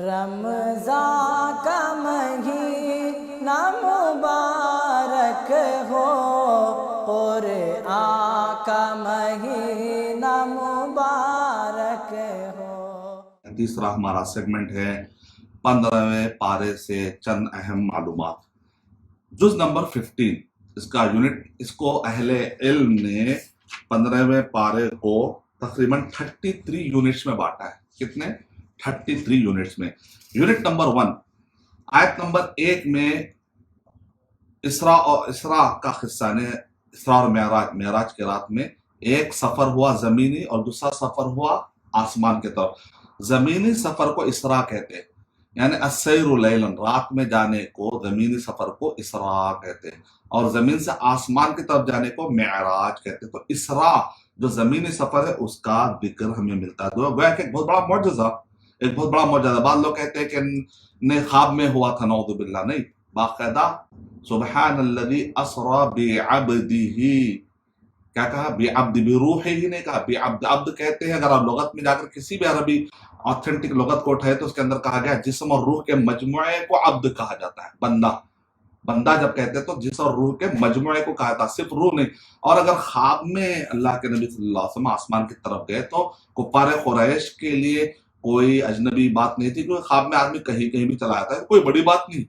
رمضان کا مہینہ مبارک ہو، قرآن کا مہینہ مبارک ہو۔ تیسرا ہمارا سیگمنٹ ہے 15ویں پارے سے چند اہم معلومات۔ جز نمبر 15 اس کا یونٹ، اس کو اہل علم نے 15ویں پارے کو تقریباً 33 یونٹس میں بانٹا ہے۔ کتنے؟ 33 یونٹس میں۔ یونٹ نمبر 1 آیت نمبر 1 میں اسراء کا قصہ ہے، اسراء اور معراج کی رات میں ایک سفر ہوا زمینی اور دوسرا سفر ہوا آسمان کی طرف۔ زمینی سفر کو اسراء کہتے ہیں، یعنی السیر لیلاً، رات میں جانے کو زمینی سفر کو اسراء کہتے ہیں، اور زمین سے آسمان کی طرف جانے کو معراج کہتے ہیں۔ تو اسراء جو زمینی سفر ہے اس کا ذکر ہمیں ملتا ہے، گویا کہ ایک بہت بڑا معجزہ، ایک بہت بڑا معجزہ۔ بعض لوگ کہتے ہیں کہ خواب میں ہوا تھا، نعوذ باللہ، نہیں، باقاعدہ سبحان الذی اسری بعبدہ، کیا کہا؟ بعبد، بروحہ ہی نہیں کہا بعبد۔ عبد کہتے ہیں، اگر آپ لغت میں جا کر کسی بھی عربی آتھینٹک لغت کو اٹھائے تو اس کے اندر کہا گیا جسم اور روح کے مجموعے کو عبد کہا جاتا ہے، بندہ۔ بندہ جب کہتے ہیں تو جسم اور روح کے مجموعے کو کہا جاتا ہے، صرف روح نہیں۔ اور اگر خواب میں اللہ کے نبی صلی اللہ علیہ وسلم آسمان کی طرف گئے تو کفار قریش کے لیے کوئی اجنبی بات نہیں تھی، کیونکہ خواب میں آدمی کہیں کہیں بھی چلا جاتا ہے، کوئی بڑی بات نہیں۔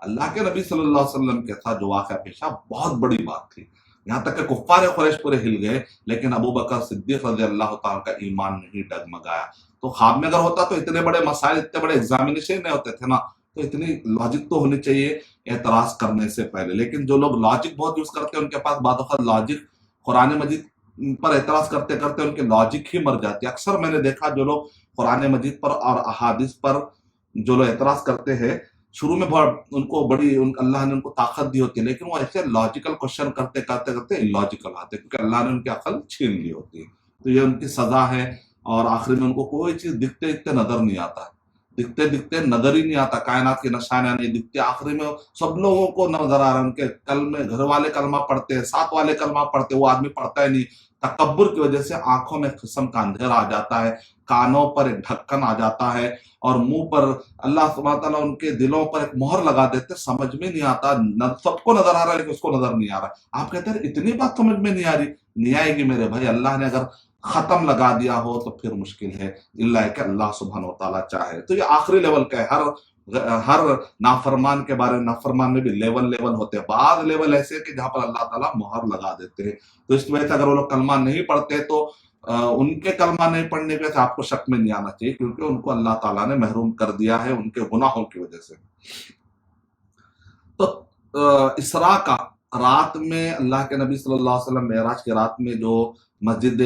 اللہ کے نبی صلی اللہ علیہ وسلم کے ساتھ جو واقعہ پیش آیا بہت بڑی بات تھی، یہاں تک کہ کفار قریش پورے ہل گئے، لیکن ابو بکر صدیق رضی اللہ تعالیٰ کا ایمان نہیں ڈگمگایا۔ تو خواب میں اگر ہوتا تو اتنے بڑے مسائل، اتنے بڑے ایگزامینیشن نہیں ہوتے تھے نا، تو اتنی لاجک تو ہونی چاہیے اعتراض کرنے سے پہلے۔ لیکن جو لوگ لاجک بہت یوز کرتے ہیں ان کے پاس بعض اوقات لاجک، قرآن مجید پر اعتراض کرتے کرتے ان کے لاجک ہی مر جاتی ہے۔ اکثر میں نے دیکھا جو لوگ قرآن مجید پر اور احادیث پر جو لوگ اعتراض کرتے ہیں، شروع میں ان کو بڑی اللہ نے ان کو طاقت دی ہوتی ہے، لیکن وہ ایسے لاجیکل کوشچن کرتے کرتے کرتے اللاجیکل آتے ہیں، کیونکہ اللہ نے ان کی عقل چھین لی ہوتی ہے۔ تو یہ ان کی سزا ہے، اور آخری میں ان کو کوئی چیز دکھتے دکھتے نظر نہیں آتا ہے، دکھتے دکھتے نظر ہی نہیں آتا، کائنات کی نشانیاں نہیں دکھتی، آخری میں سب لوگوں کو نظر آ رہا ہے، ان کے گھر والے کلمہ پڑھتے ہیں، ساتھ والے کلمہ پڑھتے، وہ آدمی پڑھتا ہی نہیں۔ تکبر کی وجہ سے آنکھوں میں قسم کا اندھیرا آ جاتا ہے، کانوں پر ایک ڈھکن آ جاتا ہے، اور منہ پر اللہ سبحانہ تعالیٰ ان کے دلوں پر ایک مہر لگا دیتے، سمجھ میں نہیں آتا، سب کو نظر آ رہا ہے لیکن اس کو نظر نہیں آ رہا۔ آپ کہتے ہیں اتنی بات سمجھ میں نہیں آ رہی، نہیں آئے گی میرے بھائی، اللہ نے اگر ختم لگا دیا ہو تو پھر مشکل ہے، اللہ کہ اللہ سبحانہ وتعالیٰ چاہے۔ تو یہ آخری لیول کا ہے، ہر نافرمان کے بارے میں، نافرمان میں بھی لیول ہوتے ہیں، بعض لیول ایسے ہیں کہ جہاں پر اللہ تعالیٰ مہر لگا دیتے ہیں۔ تو اس وجہ سے اگر وہ لوگ کلمہ نہیں پڑھتے تو ان کے کلمہ نہیں پڑھنے کی وجہ سے آپ کو شک میں نہیں آنا چاہیے، کیونکہ ان کو اللہ تعالیٰ نے محروم کر دیا ہے ان کے گناہوں کی وجہ سے۔ تو اسراء کا رات میں اللہ کے نبی صلی اللہ علیہ وسلم معراج کی رات میں جو مسجد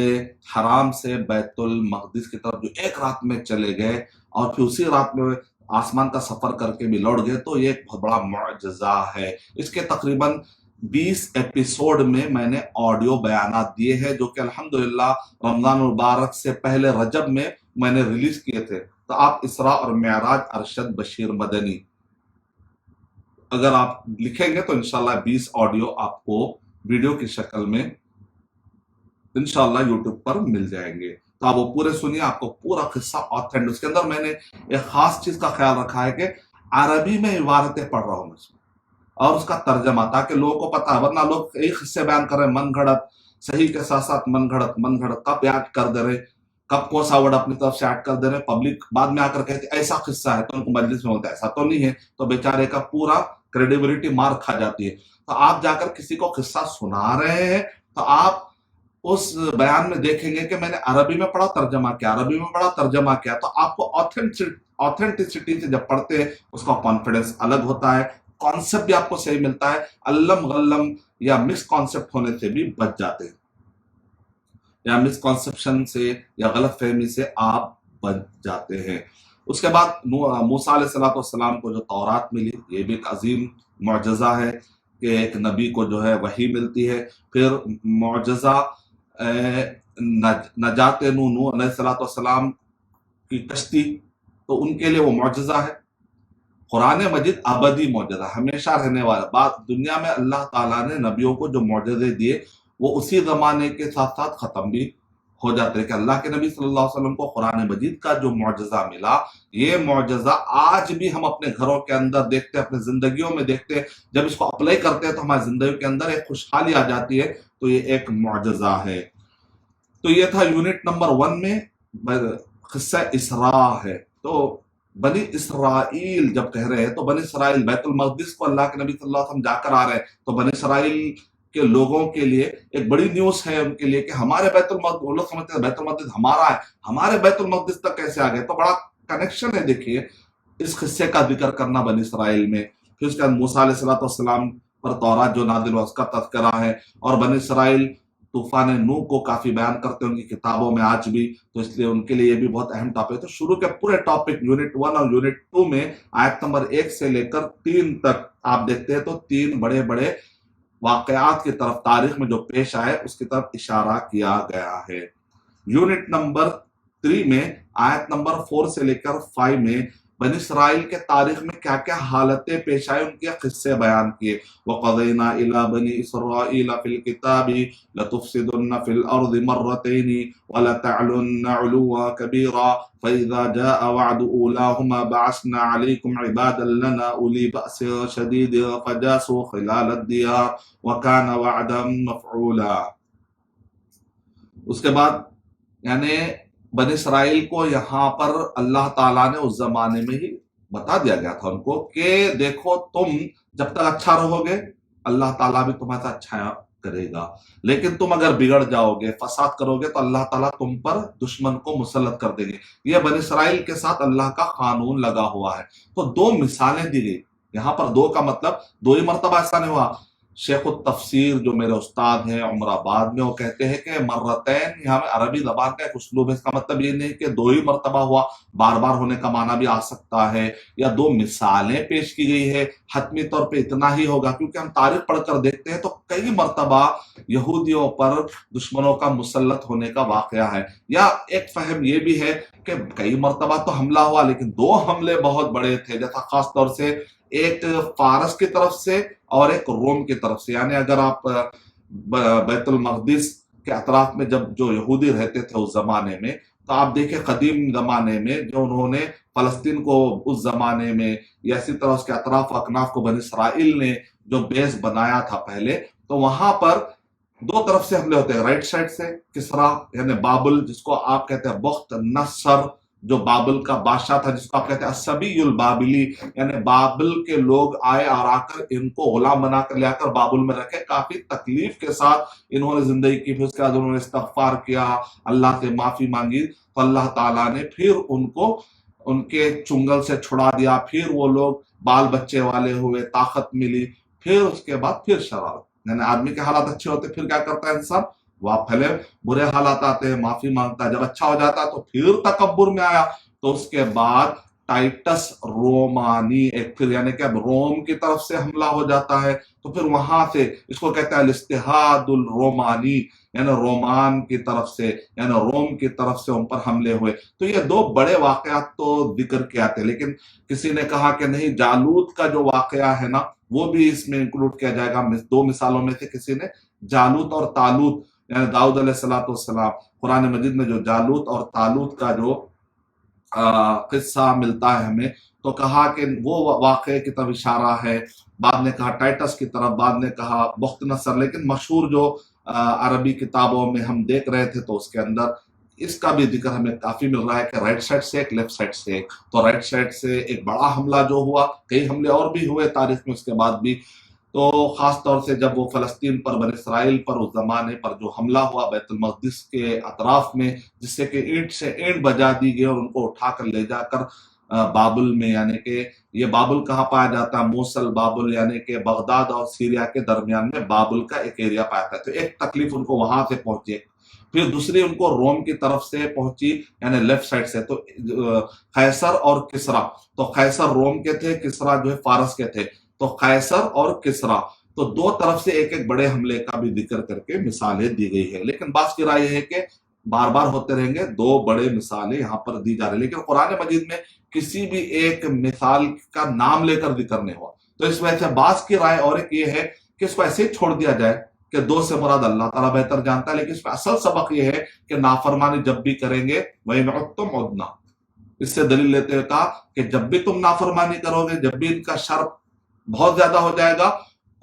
حرام سے بیت المقدس کی طرف جو ایک رات میں چلے گئے اور پھر اسی رات میں آسمان کا سفر کر کے بھی لوٹ گئے، تو یہ ایک بہت بڑا معجزہ ہے۔ اس کے تقریباً 20 ایپیسوڈ میں نے آڈیو بیانات دیے ہیں، جو کہ الحمدللہ رمضان المبارک سے پہلے رجب میں نے ریلیز کیے تھے۔ تو آپ اسراء اور معراج ارشد بشیر مدنی اگر آپ لکھیں گے تو انشاءاللہ 20 آڈیو آپ کو ویڈیو کی شکل میں انشاءاللہ یوٹیوب پر مل جائیں گے، تو آپ وہ پورے سنیے، آپ کو پورا قصہ آتھینٹک۔ اس کے اندر میں نے ایک خاص چیز کا خیال رکھا ہے کہ عربی میں عبارتیں پڑھ رہا ہوں اس میں، اور اس کا ترجمہ، تاکہ لوگوں کو پتہ ہے، ورنہ لوگ ایک قصے بیان کر رہے ہیں من گھڑت، صحیح کے ساتھ ساتھ من گھڑت، کب ایڈ کر دے رہے، کب کون سا ورڈ اپنی طرف سے ایڈ کر دے رہے، پبلک بعد میں آ کر کہتے ایسا قصہ ہے، تو ان کو مجلس میں بولتا ہے ایسا تو نہیں ہے، تو بیچارے کا پورا کریڈیبلٹی مار کھا جاتی ہے۔ تو آپ جا کر کسی کو قصہ سنا رہے ہیں تو آپ اس بیان میں دیکھیں گے کہ میں نے عربی میں پڑھا ترجمہ کیا، عربی میں پڑھا ترجمہ کیا، تو آپ کو آتھینٹسٹی سے جب پڑھتے ہیں اس کا کانفیڈنس الگ ہوتا ہے، کانسیپٹ بھی آپ کو صحیح ملتا ہے، علم غلم یا مس کانسیپٹ ہونے سے بھی بچ جاتے ہیں، یا مس کانسیپشن سے یا غلط فہمی سے آپ بچ جاتے ہیں۔ اس کے بعد موسیٰ علیہ السلام کو جو تورات ملی، یہ بھی ایک عظیم معجزہ ہے کہ ایک نبی کو جو ہے وحی ملتی ہے۔ پھر معجزہ نجات نوح علیہ السلام کی کشتی، تو ان کے لیے وہ معجزہ ہے۔ قرآن مجید ابدی معجزہ، ہمیشہ رہنے والا بات۔ دنیا میں اللہ تعالیٰ نے نبیوں کو جو معجزے دیے وہ اسی زمانے کے ساتھ ساتھ ختم بھی ہو جاتے ہیں کہ اللہ کے نبی صلی اللہ علیہ وسلم کو قرآن مجید کا جو معجزہ ملا، یہ معجزہ آج بھی ہم اپنے گھروں کے اندر دیکھتے ہیں، اپنے زندگیوں میں دیکھتے ہیں، جب اس کو اپلائی کرتے ہیں تو ہماری زندگی کے اندر ایک خوشحالی آ جاتی ہے، تو یہ ایک معجزہ ہے۔ تو یہ تھا یونٹ نمبر 1 میں قصہ اسراء ہے۔ تو بنی اسرائیل جب کہہ رہے ہیں تو بنی اسرائیل بیت المقدس کو اللہ کے نبی صلی اللہ علیہ وسلم جا کر آ رہے ہیں، تو بنی اسرائیل کے لوگوں کے لیے ایک بڑی نیوز ہے ان کے لیے کہ ہمارے بیت المقدس، وہ لوگ سمجھتے ہیں بیت المقدس ہمارا ہے، ہمارے بیت المقدس تک کیسے آ گئے؟ تو بڑا کنیکشن ہے دیکھیے اس قصے کا ذکر کرنا بنی اسرائیل میں۔ پھر اس کے بعد موسیٰ علیہ السلام پر تورات جو نازل ہوا اس کا تذکرہ ہے، اور بنی اسرائیل طوفان نوح کو کافی بیان کرتے ہیں ان کی کتابوں میں آج بھی، تو اس لیے ان کے لیے یہ بھی بہت اہم ٹاپک ہے۔ تو شروع کے پورے ٹاپک یونٹ 1 اور یونٹ 2 میں آیت نمبر 1 سے لے کر 3 تک آپ دیکھتے ہیں تو 3 بڑے بڑے واقعات کی طرف تاریخ میں جو پیش آئے اس کی طرف اشارہ کیا گیا ہے۔ یونٹ نمبر 3 میں آیت نمبر 4 سے لے کر 5 میں بنی اسرائیل کے تاریخ میں کیا کیا حالتیں پیش آئے ان کے قصے بیان کیے۔ وَقَضَيْنَا إِلَىٰ بَنِي إِسْرَائِيلَ فِي الْكِتَابِ لَتُفْسِدُنَّ فِي الْأَرْضِ مَرَّتَيْنِ وَلَتَعْلُنَّ عُلُوًّا كَبِيرًا فَإِذَا جَاءَ وَعْدُ أُولَاهُمَا بَعَثْنَا عَلَيْكُمْ عِبَادًا لَنَا أُولِي بَأْسٍ شَدِيدٍ فَجَاسُوا خِلَالَ الدِّيَارِ وَكَانَ وَعْدًا مَفْعُولًا۔ اس کے بعد یعنی بنی اسرائیل کو یہاں پر اللہ تعالیٰ نے اس زمانے میں ہی بتا دیا گیا تھا ان کو کہ دیکھو تم جب تک اچھا رہو گے اللہ تعالیٰ بھی تمہارا اچھا کرے گا، لیکن تم اگر بگڑ جاؤ گے، فساد کرو گے تو اللہ تعالیٰ تم پر دشمن کو مسلط کر دیں گے۔ یہ بنی اسرائیل کے ساتھ اللہ کا قانون لگا ہوا ہے۔ تو 2 مثالیں دی گئی یہاں پر، 2 کا مطلب 2 ہی مرتبہ ایسا نہیں ہوا۔ شیخ التفسیر جو میرے استاد ہیں عمر آباد میں، وہ کہتے ہیں کہ مرتین یہاں میں عربی زبان کا ایک اسلوب ہے، اس کا مطلب یہ نہیں کہ 2 ہی مرتبہ ہوا، بار بار ہونے کا معنی بھی آ سکتا ہے، یا 2 مثالیں پیش کی گئی ہے، حتمی طور پہ اتنا ہی ہوگا، کیونکہ ہم تاریخ پڑھ کر دیکھتے ہیں تو کئی مرتبہ یہودیوں پر دشمنوں کا مسلط ہونے کا واقعہ ہے۔ یا ایک فہم یہ بھی ہے کہ کئی مرتبہ تو حملہ ہوا لیکن 2 حملے بہت بڑے تھے، جیسا خاص طور سے ایک فارس کی طرف سے اور ایک روم کی طرف سے۔ یعنی اگر آپ بیت المقدس کے اطراف میں جب جو یہودی رہتے تھے اس زمانے میں، تو آپ دیکھیں قدیم زمانے میں جو انہوں نے فلسطین کو اس زمانے میں یا اسی طرح اس کے اطراف و اکناف کو بنی اسرائیل نے جو بیس بنایا تھا پہلے، تو وہاں پر 2 طرف سے حملے ہوتے ہیں۔ رائٹ سائڈ سے کسرا یعنی بابل جس کو آپ کہتے ہیں بخت نصر، جو بابل کا بادشاہ تھا جس کو آپ کہتے ہیں السبی البابلی، یعنی بابل کے لوگ آئے اور آ کر ان کو غلام بنا کر لے کر بابل میں رکھے، کافی تکلیف کے ساتھ انہوں نے زندگی کی۔ پھر اس کے بعد انہوں نے استغفار کیا، اللہ سے معافی مانگی، تو اللہ تعالیٰ نے پھر ان کو ان کے چنگل سے چھڑا دیا، پھر وہ لوگ بال بچے والے ہوئے، طاقت ملی، پھر اس کے بعد پھر شرارت۔ یعنی آدمی کے حالات اچھے ہوتے پھر کیا کرتا ہے انسان، وہ پہلے برے حالات آتے ہیں معافی مانگتا ہے، جب اچھا ہو جاتا ہے تو پھر تکبر میں آیا۔ تو اس کے بعد ٹائٹس رومانی ایک پھر یعنی کہ اب روم کی طرف سے حملہ ہو جاتا ہے، تو پھر وہاں سے اس کو کہتا ہے الاستحاد الرومانی، یعنی رومان کی طرف سے یعنی روم کی طرف سے ان پر حملے ہوئے۔ تو یہ 2 بڑے واقعات تو ذکر کیا تھے، لیکن کسی نے کہا کہ نہیں جالوت کا جو واقعہ ہے نا وہ بھی اس میں انکلوڈ کیا جائے گا۔ 2 مثالوں میں سے کسی نے جالوت اور طالوت یعنی داؤد علیہ السلام، قرآن مجید میں جو جالوت اور طالوت کا جو قصہ ملتا ہے ہمیں، تو کہا کہ وہ واقعے کی طرف اشارہ ہے، بعد نے کہا ٹائٹس کی طرف، بعد نے کہا بخت نصر، لیکن مشہور جو عربی کتابوں میں ہم دیکھ رہے تھے تو اس کے اندر اس کا بھی ذکر ہمیں کافی مل رہا ہے کہ رائٹ سائڈ سے ایک، لیفٹ سائڈ سے ایک۔ تو رائٹ سائڈ سے ایک بڑا حملہ جو ہوا، کئی حملے اور بھی ہوئے تاریخ میں اس کے بعد بھی، تو خاص طور سے جب وہ فلسطین پر بنی اسرائیل پر اس زمانے پر جو حملہ ہوا بیت المقدس کے اطراف میں، جس سے کہ اینٹ سے اینٹ بجا دی گئی اور ان کو اٹھا کر لے جا کر بابل میں، یعنی کہ یہ بابل کہاں پایا جاتا ہے، موصل بابل یعنی کہ بغداد اور سیریا کے درمیان میں بابل کا ایک ایریا پایا جاتا ہے۔ تو ایک تکلیف ان کو وہاں سے پہنچی، پھر دوسری ان کو روم کی طرف سے پہنچی یعنی لیفٹ سائڈ سے، تو قیصر اور کسرا، تو قیصر روم کے تھے، کسرا جو ہے فارس کے تھے، تو قیصر اور کسرا، تو 2 طرف سے ایک ایک بڑے حملے کا بھی ذکر کر کے مثالیں دی گئی ہے۔ لیکن بعض کی رائے یہ ہے کہ بار بار ہوتے رہیں گے، 2 بڑے مثالیں یہاں پر دی جا رہی، لیکن قرآن مجید میں کسی بھی ایک مثال کا نام لے کر ذکر نہیں ہوا۔ تو اس وجہ سے بعض کی رائے اور ایک یہ ہے کہ اس کو ایسے ہی چھوڑ دیا جائے کہ دو سے مراد اللہ تعالیٰ بہتر جانتا ہے، لیکن اس میں اصل سبق یہ ہے کہ نافرمانی جب بھی کریں گے وَإِنْ عُدْتُمْ عُدْنَا، اس سے دلیل لیتے ہوئے کہا کہ جب بھی تم نافرمانی کرو گے، جب بھی ان کا شر بہت زیادہ ہو جائے گا،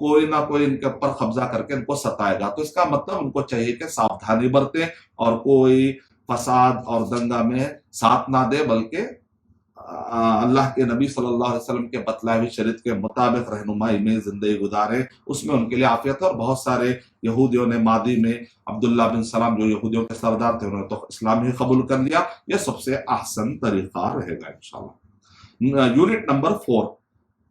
کوئی نہ کوئی ان کے اوپر قبضہ کر کے ان کو ستائے گا. تو اس کا مطلب ان کو چاہیے کہ ساودھانی برتیں اور کوئی فساد اور دنگا میں ساتھ نہ دے، بلکہ اللہ کے نبی صلی اللہ علیہ وسلم کے بتلائے ہوئی شریعت کے مطابق رہنمائی میں زندگی گزارے. اس میں ان کے لیے عافیت ہے. اور بہت سارے یہودیوں نے ماضی میں عبداللہ بن سلام جو یہودیوں کے سردار تھے، انہوں نے تو اسلام ہی قبول کر لیا. یہ سب سے احسن طریقہ رہے گا انشاءاللہ. یونٹ نمبر 4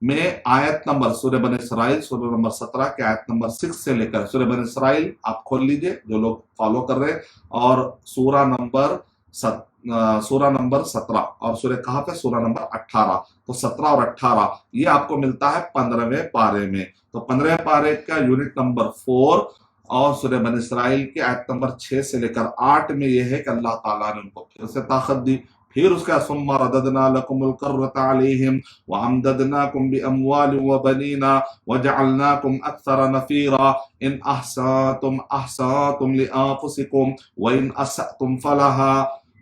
میں آیت نمبر سورہ بنی اسرائیل سورہ نمبر 17 کے آیت نمبر 6 سے لے کر سورہ بنی اسرائیل آپ کھول لیجئے جو لوگ فالو کر رہے ہیں، اور سورہ نمبر 17 اور سورہ کہف ہے سورہ نمبر 18. تو 17 اور 18 یہ آپ کو ملتا ہے 15ویں پارے میں. تو 15ویں پارے کا یونٹ نمبر 4 اور سورہ بنی اسرائیل کے آیت نمبر 6 سے لے کر 8 میں یہ ہے کہ اللہ تعالیٰ نے ان کو پھر سے طاقت دی. پھر اس کا ثم رددنا لكم الكرة عليهم وامددناكم باموال وبنين وجعلناكم اكثر نفيرا ان احسنتم احسنتم لانفسكم وان اسأتم فلها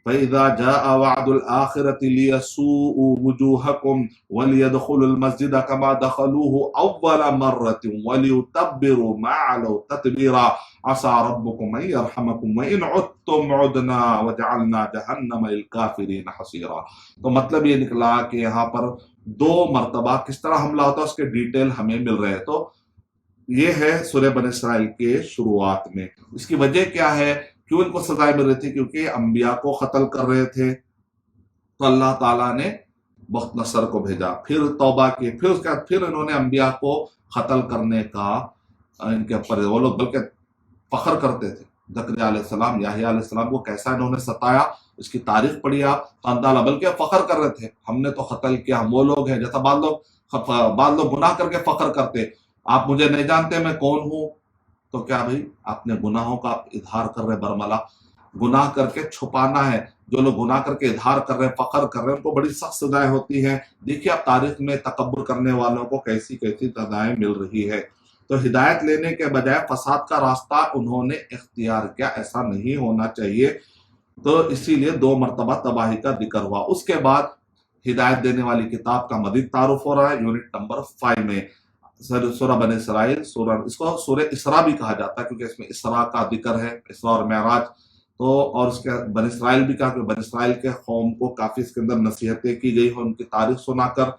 فإذا جاء وعد الآخرة ليسوءوا وجوهكم وليدخلوا المسجد كما دخلوه أول مرة وليتبروا ما علوا تتبيرا عسى ربكم أن يرحمكم وإن عدتم عدنا وجعلنا جهنم للكافرين حصيرا. تو مطلب یہ نکلا کہ یہاں پر 2 مرتبہ کس طرح حملہ ہوتا ہے اس کے ڈیٹیل ہمیں مل رہے ہیں. تو یہ ہے سورہ بنی اسرائیل کے شروعات میں. اس کی وجہ کیا ہے، کیوں ان کو سزائیں مل رہی تھی؟ کیونکہ انبیاء کو قتل کر رہے تھے. تو اللہ تعالیٰ نے بخت نصر کو بھیجا، پھر توبہ کی، پھر اس کے بعد پھر انہوں نے انبیاء کو قتل کرنے کا ان کے اوپر وہ لوگ بلکہ فخر کرتے تھے. زکریا علیہ السلام، یحییٰ علیہ السلام کو کیسا انہوں نے ستایا، اس کی تاریخ پڑھی آپ. تعالیٰ بلکہ فخر کر رہے تھے، ہم نے تو قتل کیا، ہم وہ لوگ ہیں. جیسا بعض لوگ گناہ کر کے فخر کرتے، آپ مجھے نہیں جانتے میں کون ہوں. تو کیا بھائی آپ نے گناہوں کا اظہار کر رہے برملا، گناہ کر کے چھپانا ہے. جو لوگ گناہ کر کے اظہار کر رہے ہیں، فخر کر رہے ہیں، ان کو بڑی سخت سزائیں ہوتی ہیں. دیکھیے اب تاریخ میں تکبر کرنے والوں کو کیسی کیسی سزائیں مل رہی ہے. تو ہدایت لینے کے بجائے فساد کا راستہ انہوں نے اختیار کیا. ایسا نہیں ہونا چاہیے. تو اسی لیے 2 مرتبہ تباہی کا ذکر ہوا. اس کے بعد ہدایت دینے والی کتاب کا مزید تعارف ہو رہا ہے یونٹ نمبر 5 میں. سورہ بنی اسرائیل، اس کو سورہ اسراء بھی کہا جاتا ہے کیونکہ اس میں اسراء کا ذکر ہے، اسراء اور معراج. تو اور اس کے بنی اسرائیل بھی کہا کہ بنی اسرائیل کے قوم کو کافی اس کے اندر نصیحتیں کی گئی ہیں ان کی تاریخ سنا کر.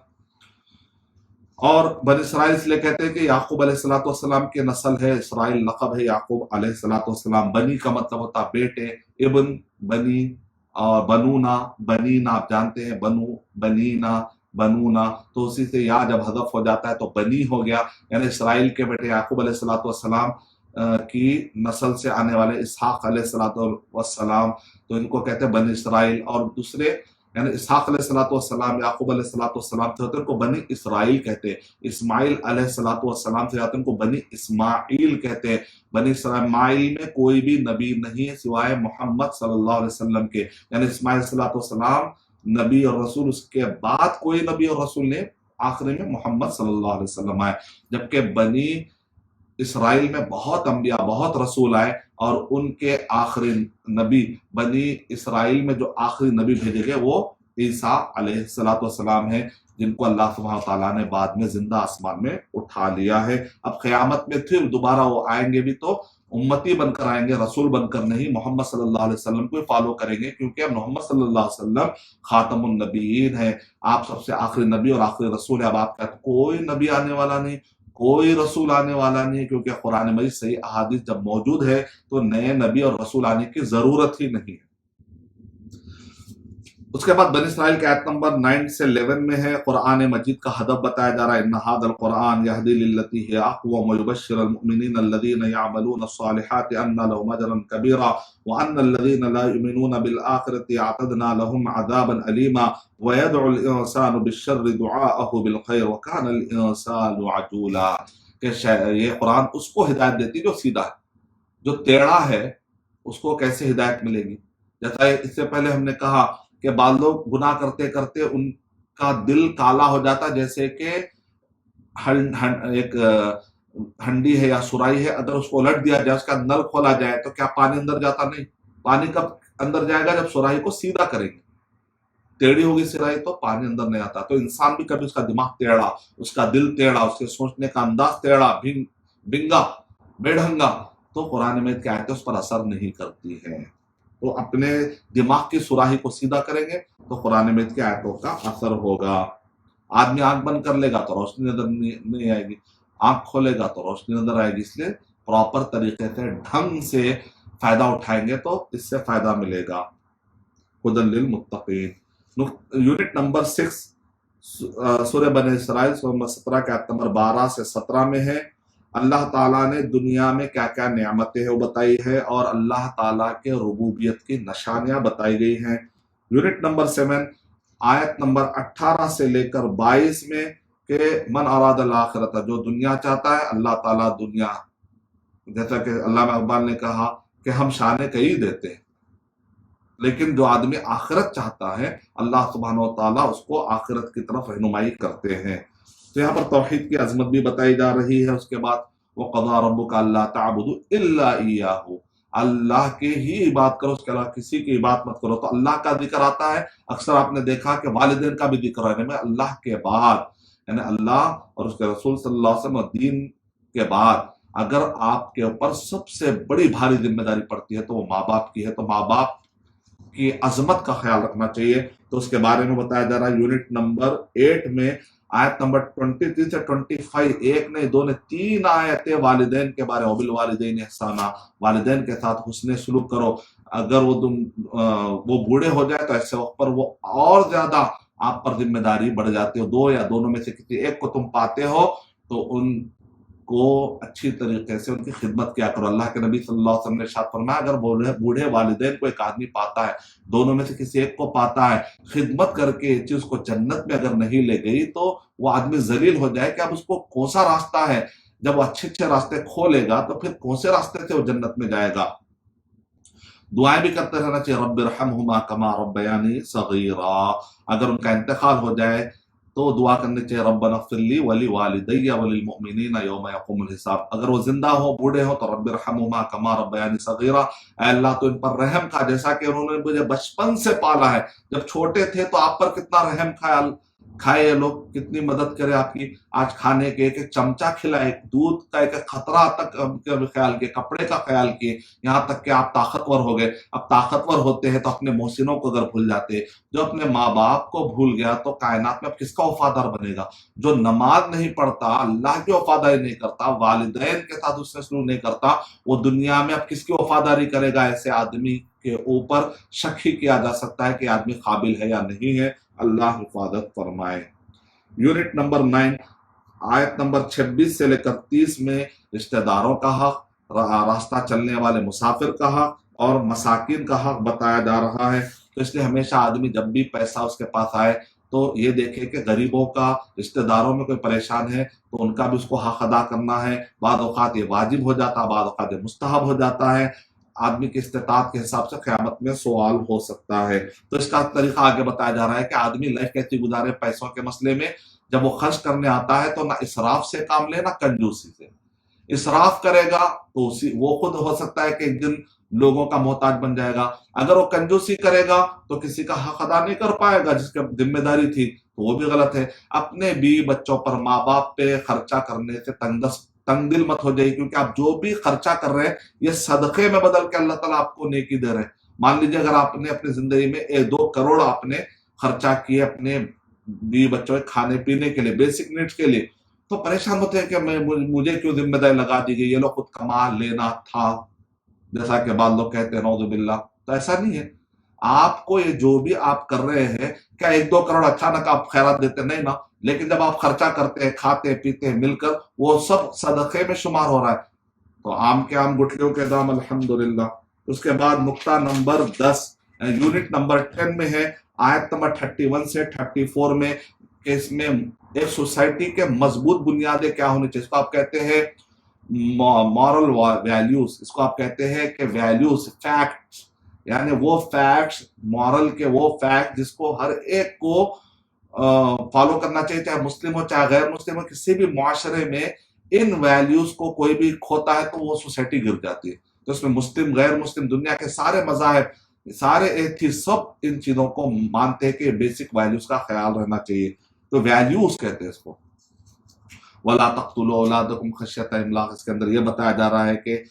اور بنی اسرائیل اس لیے کہتے ہیں کہ یعقوب علیہ السلام کی نسل ہے. اسرائیل لقب ہے یعقوب علیہ السلام. بنی کا مطلب ہوتا بیٹے، ابن، بنی اور بنونا، بنینا آپ جانتے ہیں، بنو، بنینا، بنونا. تو اسی سے یا جب حذف ہو جاتا ہے تو بنی ہو گیا، یعنی اسرائیل کے بیٹے یعقوب علیہ السلام کی نسل سے آنے والے اسحاق علیہ السلام. تو ان کو کہتے ہیں بنی اسرائیل. اور دوسرے یعنی اسحاق علیہ السلام، یعقوب علیہ السلام سے ہوتے ہیں ان کو بنی اسرائیل کہتے ہیں. اسماعیل علیہ السلام سے آتے ہیں ان کو بنی اسماعیل کہتے ہیں. بنی اسماعیل میں کوئی بھی نبی نہیں ہے سوائے محمد صلی اللہ علیہ وسلم کے. یعنی اسماعیل علیہ السلام نبی اور رسول، اس کے بعد کوئی نبی اور رسول نے، آخری میں محمد صلی اللہ علیہ وسلم آئے. جبکہ بنی اسرائیل میں بہت انبیاء، بہت رسول آئے، اور ان کے آخری نبی بنی اسرائیل میں جو آخری نبی بھیجے گئے وہ عیسیٰ علیہ السلام ہیں، جن کو اللہ سبحانہ تعالیٰ نے بعد میں زندہ آسمان میں اٹھا لیا ہے. اب قیامت میں پھر دوبارہ وہ آئیں گے بھی تو امتی بن کر آئیں گے، رسول بن کر نہیں. محمد صلی اللہ علیہ وسلم کو فالو کریں گے کیونکہ اب محمد صلی اللہ علیہ وسلم خاتم النبیین ہیں، آپ سب سے آخری نبی اور آخری رسول ہے. اب آپ کہتے کوئی نبی آنے والا نہیں، کوئی رسول آنے والا نہیں، کیونکہ قرآن مجید صحیح احادیث جب موجود ہے تو نئے نبی اور رسول آنے کی ضرورت ہی نہیں ہے. اس کے بعد بنی اسرائیل کے آیت نمبر 9 سے 11 میں ہے قرآن مجید کا ہدف بتایا جا رہا ہے. ان ھذا القرآن یہدی للتی ہی اقوم ویبشر المؤمنین الذین یعملون الصالحات ان لهم اجرا کبیرا وان الذین لا یؤمنون بالآخرۃ اعتدنا لهم عذابا الیما ویدعو الانسان بالشر دعاءه بالخیر وکان الانسان عجولا. کہ یہ قرآن اس کو ہدایت دیتی جو سیدھا ہے، جو ٹیڑھا ہے اس کو کیسے ہدایت ملے گی. جیسا اس سے پہلے ہم نے کہا کہ بعض لوگ گناہ کرتے کرتے ان کا دل کالا ہو جاتا، جیسے کہ ایک ہنڈی ہے یا سرائی ہے، اگر اس کو الٹ دیا جائے، اس کا نل کھولا جائے تو کیا پانی اندر جاتا؟ نہیں. پانی کب اندر جائے گا؟ جب سرائی کو سیدھا کریں گے. ٹیڑھی ہوگی سرائی تو پانی اندر نہیں آتا. تو انسان بھی کبھی اس کا دماغ ٹیڑھا، اس کا دل ٹیڑھا، اس کے سوچنے کا انداز ٹیڑھا، بنگا، بے ڈھنگا، تو قرآن مجید کی آیتیں اس پر اثر نہیں کرتی ہیں. تو اپنے دماغ کی سراہی کو سیدھا کریں گے تو قرآن مجید کی آیتوں کا اثر ہوگا. آدمی آنکھ بند کر لے گا تو روشنی نظر نہیں آئے گی، آنکھ کھولے گا تو روشنی نظر آئے گی. اس لیے پراپر طریقے سے ڈھنگ سے فائدہ اٹھائیں گے تو اس سے فائدہ ملے گا. ہدی للمتقین. یونٹ نمبر 6 سورہ بنی اسرائیل سورہ نمبر 17 کے آیت نمبر 12 سے 17 میں ہے. اللہ تعالیٰ نے دنیا میں کیا کیا نعمتیں ہیں وہ بتائی ہے، اور اللہ تعالیٰ کے ربوبیت کی نشانیاں بتائی گئی ہیں. یونٹ نمبر 7 آیت نمبر 18 سے لے کر 22 میں کہ من اراد الاخرت، جو دنیا چاہتا ہے اللہ تعالیٰ دنیا، جیسا کہ علامہ اقبال نے کہا کہ ہم شان کئی دیتے ہیں، لیکن جو آدمی آخرت چاہتا ہے اللہ سبحانہ و تعالیٰ اس کو آخرت کی طرف رہنمائی کرتے ہیں. تو یہاں پر توحید کی عظمت بھی بتائی جا رہی ہے. اس کے بعد وَقَضَىٰ رَبُّكَ أَلَّا تَعْبُدُوا إِلَّا إِيَّاهُ، اللہ کے ہی عبادت کرو، اس کے علاوہ کسی کی عبادت مت کرو. تو اللہ کا ذکر آتا ہے. اکثر آپ نے دیکھا کہ والدین کا بھی ذکر ہے، یعنی اللہ کے بعد، یعنی اللہ اور اس کے رسول صلی اللہ علیہ وسلم اور دین کے بعد اگر آپ کے اوپر سب سے بڑی بھاری ذمہ داری پڑتی ہے تو وہ ماں باپ کی ہے. تو ماں باپ کی عظمت کا خیال رکھنا چاہیے. تو اس کے بارے میں بتایا جا رہا ہے یونٹ نمبر 8 میں آیت نمبر 23 سے 25، ایک نے دو نے 3 آیتیں والدین کے بارے میں. وبالوالدین احسانا، والدین کے ساتھ حسن سلوک کرو. اگر وہ بوڑھے ہو جائے تو ایسے وقت پر وہ اور زیادہ آپ پر ذمہ داری بڑھ جاتی ہو. 2 یا دونوں میں سے کسی ایک کو تم پاتے ہو تو ان کو اچھی طریقے سے ان کی خدمت کیا کرو. اللہ کے نبی صلی اللہ علیہ وسلم نے ارشاد فرمایا اگر بوڑھے والدین کو ایک آدمی پاتا ہے، دونوں میں سے کسی ایک کو پاتا ہے، خدمت کر کے یہ چیز کو جنت میں اگر نہیں لے گئی تو وہ آدمی ذلیل ہو جائے کہ اب اس کو کون سا راستہ ہے. جب وہ اچھے راستے کھولے گا تو پھر کون سے راستے سے وہ جنت میں جائے گا. دعائیں بھی کرتے رہنا چاہیے. رب ارحمہما کما ربیانی صغیرا. اگر ان کا انتقال ہو جائے تو دعا کرنی چاہیے ربنا اغفر لی ولوالدی وللمؤمنین یوم یقوم الحساب. اگر وہ زندہ ہو، بوڑھے ہو، تو رب ارحمہما کما ربیانی صغیرا، اے اللہ تو ان پر رحم کھا جیسا کہ انہوں نے مجھے بچپن سے پالا ہے. جب چھوٹے تھے تو آپ پر کتنا رحم کھائے یہ لوگ، کتنی مدد کرے آپ کی. آج کھانے کے ایک چمچہ کھلائے، دودھ کا ایک خطرہ تک خیال کیے، کپڑے کا خیال کیے، یہاں تک کہ آپ طاقتور ہو گئے. اب طاقتور ہوتے ہیں تو اپنے محسنوں کو اگر بھول جاتے. جو اپنے ماں باپ کو بھول گیا تو کائنات میں اب کس کا وفادار بنے گا؟ جو نماز نہیں پڑھتا، اللہ کی وفاداری نہیں کرتا، والدین کے ساتھ اس سے سلوک نہیں کرتا، وہ دنیا میں اب کس کی وفاداری کرے گا؟ ایسے آدمی کے اوپر شک ہی کیا جا سکتا ہے کہ آدمی قابل ہے یا نہیں ہے. اللہ حفاظت فرمائے. یونٹ نمبر 9 آیت نمبر 26 سے لے کر 30 میں رشتہ داروں کا حق، راستہ چلنے والے مسافر کا حق اور مساکین کا حق بتایا جا رہا ہے. تو اس لیے ہمیشہ آدمی جب بھی پیسہ اس کے پاس آئے تو یہ دیکھے کہ غریبوں کا، رشتہ داروں میں کوئی پریشان ہے تو ان کا بھی اس کو حق ادا کرنا ہے. بعض اوقات یہ واجب ہو جاتا ہے، بعض اوقات یہ مستحب ہو جاتا ہے. آدمی کی استطاعت کے حساب سے قیامت میں سوال ہو سکتا ہے. تو اس کا طریقہ آگے بتایا جا رہا ہے کہ آدمی لائف کیسی گزارے پیسوں کے مسئلے میں. جب وہ خرچ کرنے آتا ہے تو نہ اسراف سے کام لے نہ کنجوسی سے. اسراف کرے گا تو وہ خود ہو سکتا ہے کہ ایک دن لوگوں کا محتاج بن جائے گا. اگر وہ کنجوسی کرے گا تو کسی کا حق ادا نہیں کر پائے گا جس کی ذمہ داری تھی، تو وہ بھی غلط ہے. اپنے بیوی بچوں پر، ماں باپ پہ خرچہ کرنے سے تنگ دل مت ہو جائے، کیونکہ آپ جو بھی خرچہ کر رہے ہیں یہ صدقے میں بدل کے اللہ تعالیٰ آپ کو نیکی دے رہے ہیں. مان لیجیے اگر آپ نے اپنی زندگی میں 2 کروڑ آپ نے خرچہ کیے اپنے بیوی بچوں کے کھانے پینے کے لیے، بیسک نیڈس کے لیے، تو پریشان ہوتے ہیں کہ مجھے کیوں ذمہ داری لگا دی گئی، یہ لوگ خود کما لینا تھا، جیسا کہ بعض لوگ کہتے ہیں نعوذ باللہ. تو ایسا نہیں ہے. آپ کو یہ جو بھی آپ کر رہے ہیں، کیا 1-2 کروڑ اچانک آپ خیرات دیتے نہیں نا، لیکن جب آپ خرچہ کرتے ہیں، کھاتے پیتے ہیں مل کر، وہ سب صدقے میں شمار ہو رہا ہے. تو عام کے عام گٹھلیوں کے دام الحمدللہ. اس کے بعد نقطہ نمبر 10 یونٹ نمبر 10 میں ہے آیت نمبر 31 سے 34 میں کہ اس میں ایک سوسائٹی کے مضبوط بنیادیں کیا ہونی چاہیے. اس کو آپ کہتے ہیں مورل ویلیوز. اس کو آپ کہتے ہیں کہ ویلیوز، فیکٹس، یعنی وہ فیکٹس، مورل کے وہ فیکٹ جس کو ہر ایک کو فالو کرنا چاہیے، چاہے مسلم ہو چاہے غیر مسلم ہو. کسی بھی معاشرے میں ان ویلیوز کو کوئی بھی کھوتا ہے تو وہ سوسائٹی گر جاتی ہے. تو اس میں مسلم غیر مسلم دنیا کے سارے مذاہب سارے ایتھیسٹ سب ان چیزوں کو مانتے ہیں کہ بیسک ویلیوز کا خیال رہنا چاہیے. تو ویلیوز کہتے ہیں اس کو. وَلَا تَقْتُلُوا أَوْلَادَكُمْ خَشْيَةَ إِمْلَاقٍ. اس کے اندر یہ بتایا جا رہا ہے کہ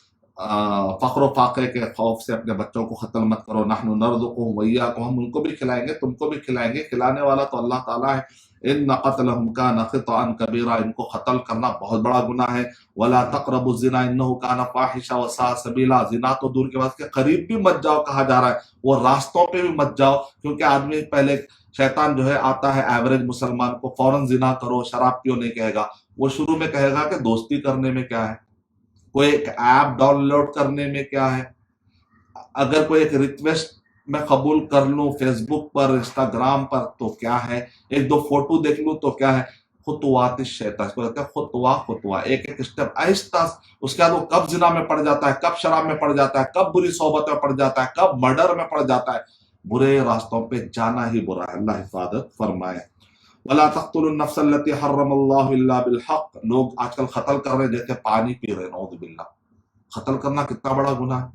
فقر و فاقے کے خوف سے اپنے بچوں کو قتل مت کرو. نحن نرزقهم وإياكم. ہم ان کو بھی کھلائیں گے تم کو بھی کھلائیں گے. کھلانے والا تو اللہ تعالیٰ ہے. ان قتلهم كان خطأ كبيرا. ان کو قتل کرنا بہت بڑا گناہ ہے. ولا تقربوا الزنا انه كان فاحشا وساء سبيلا. زنا تو دور کے بات کے قریب بھی مت جاؤ کہا جا رہا ہے. وہ راستوں پہ بھی مت جاؤ کیونکہ آدمی پہلے شیطان جو ہے آتا ہے ایوریج مسلمان کو فوراً زنا کرو شراب پیو نہیں کہے گا. وہ شروع میں کہے گا کہ دوستی کرنے میں کیا ہے, کوئی ایک ایپ ڈاؤن لوڈ کرنے میں کیا ہے, اگر کوئی ایک ریکویسٹ میں قبول کر لوں فیس بک پر انسٹاگرام پر تو کیا ہے, ایک دو فوٹو دیکھ لوں تو کیا ہے. خطوات الشیطان, اس کو کہتے ہیں خطوہ ایک ایک اسٹیپ آہستہ. اس کے بعد وہ کب زنا میں پڑ جاتا ہے, کب شراب میں پڑ جاتا ہے, کب بری صحبت میں پڑ جاتا ہے, کب مرڈر میں پڑ جاتا ہے. برے راستوں پہ جانا ہی برا ہے. اللہ حفاظت فرمائے. وَلَا تَقْتُلُوا النَّفْسَ الَّتِي حَرَّمَ اللَّهُ إِلَّا بِالْحَقِّ. لوگ آج کل قتل کر رہے ہیں جیسے پانی پی رہے ہیں. نعوذ باللہ. قتل کرنا کتنا بڑا گناہ ہے.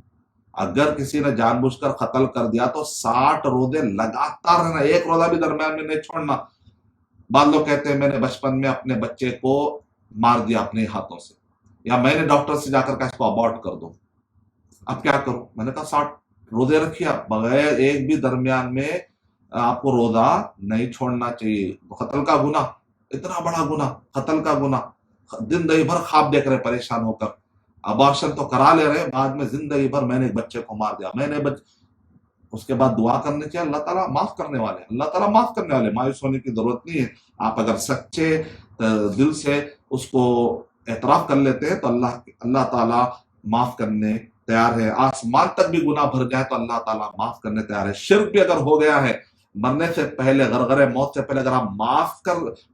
اگر کسی نے جان بوجھ کر قتل کر دیا تو 60 روزے لگاتار رہنا, ایک روزہ بھی درمیان میں نہیں چھوڑنا. بعض لوگ کہتے ہیں میں نے بچپن میں اپنے بچے کو مار دیا اپنے ہاتھوں سے, یا میں نے ڈاکٹر سے جا کر کہا اس کو ابورٹ کر دو, اب کیا کروں. میں نے کہا 60 روزے رکھیے بغیر ایک بھی درمیان میں آپ کو روزہ نہیں چھوڑنا چاہیے. قتل کا گناہ اتنا بڑا گناہ, قتل کا گناہ. دن دہی بھر خواب دیکھ رہے پریشان ہو کر, ابارشن تو کرا لے رہے, بعد میں زندگی بھر میں نے ایک بچے کو مار دیا, میں نے اس کے بعد دعا کرنی چاہیے. اللہ تعالیٰ معاف کرنے والے ہیں, اللہ تعالیٰ معاف کرنے والے. مایوس ہونے کی ضرورت نہیں ہے. آپ اگر سچے دل سے اس کو اعتراف کر لیتے ہیں تو اللہ تعالیٰ معاف کرنے تیار ہے. آسمان تک بھی گناہ بھر جائے تو اللہ تعالیٰ معاف کرنے تیار ہے. شرک بھی اگر ہو گیا ہے مرنے سے پہلے, غرغرے موت سے پہلے, اگر آپ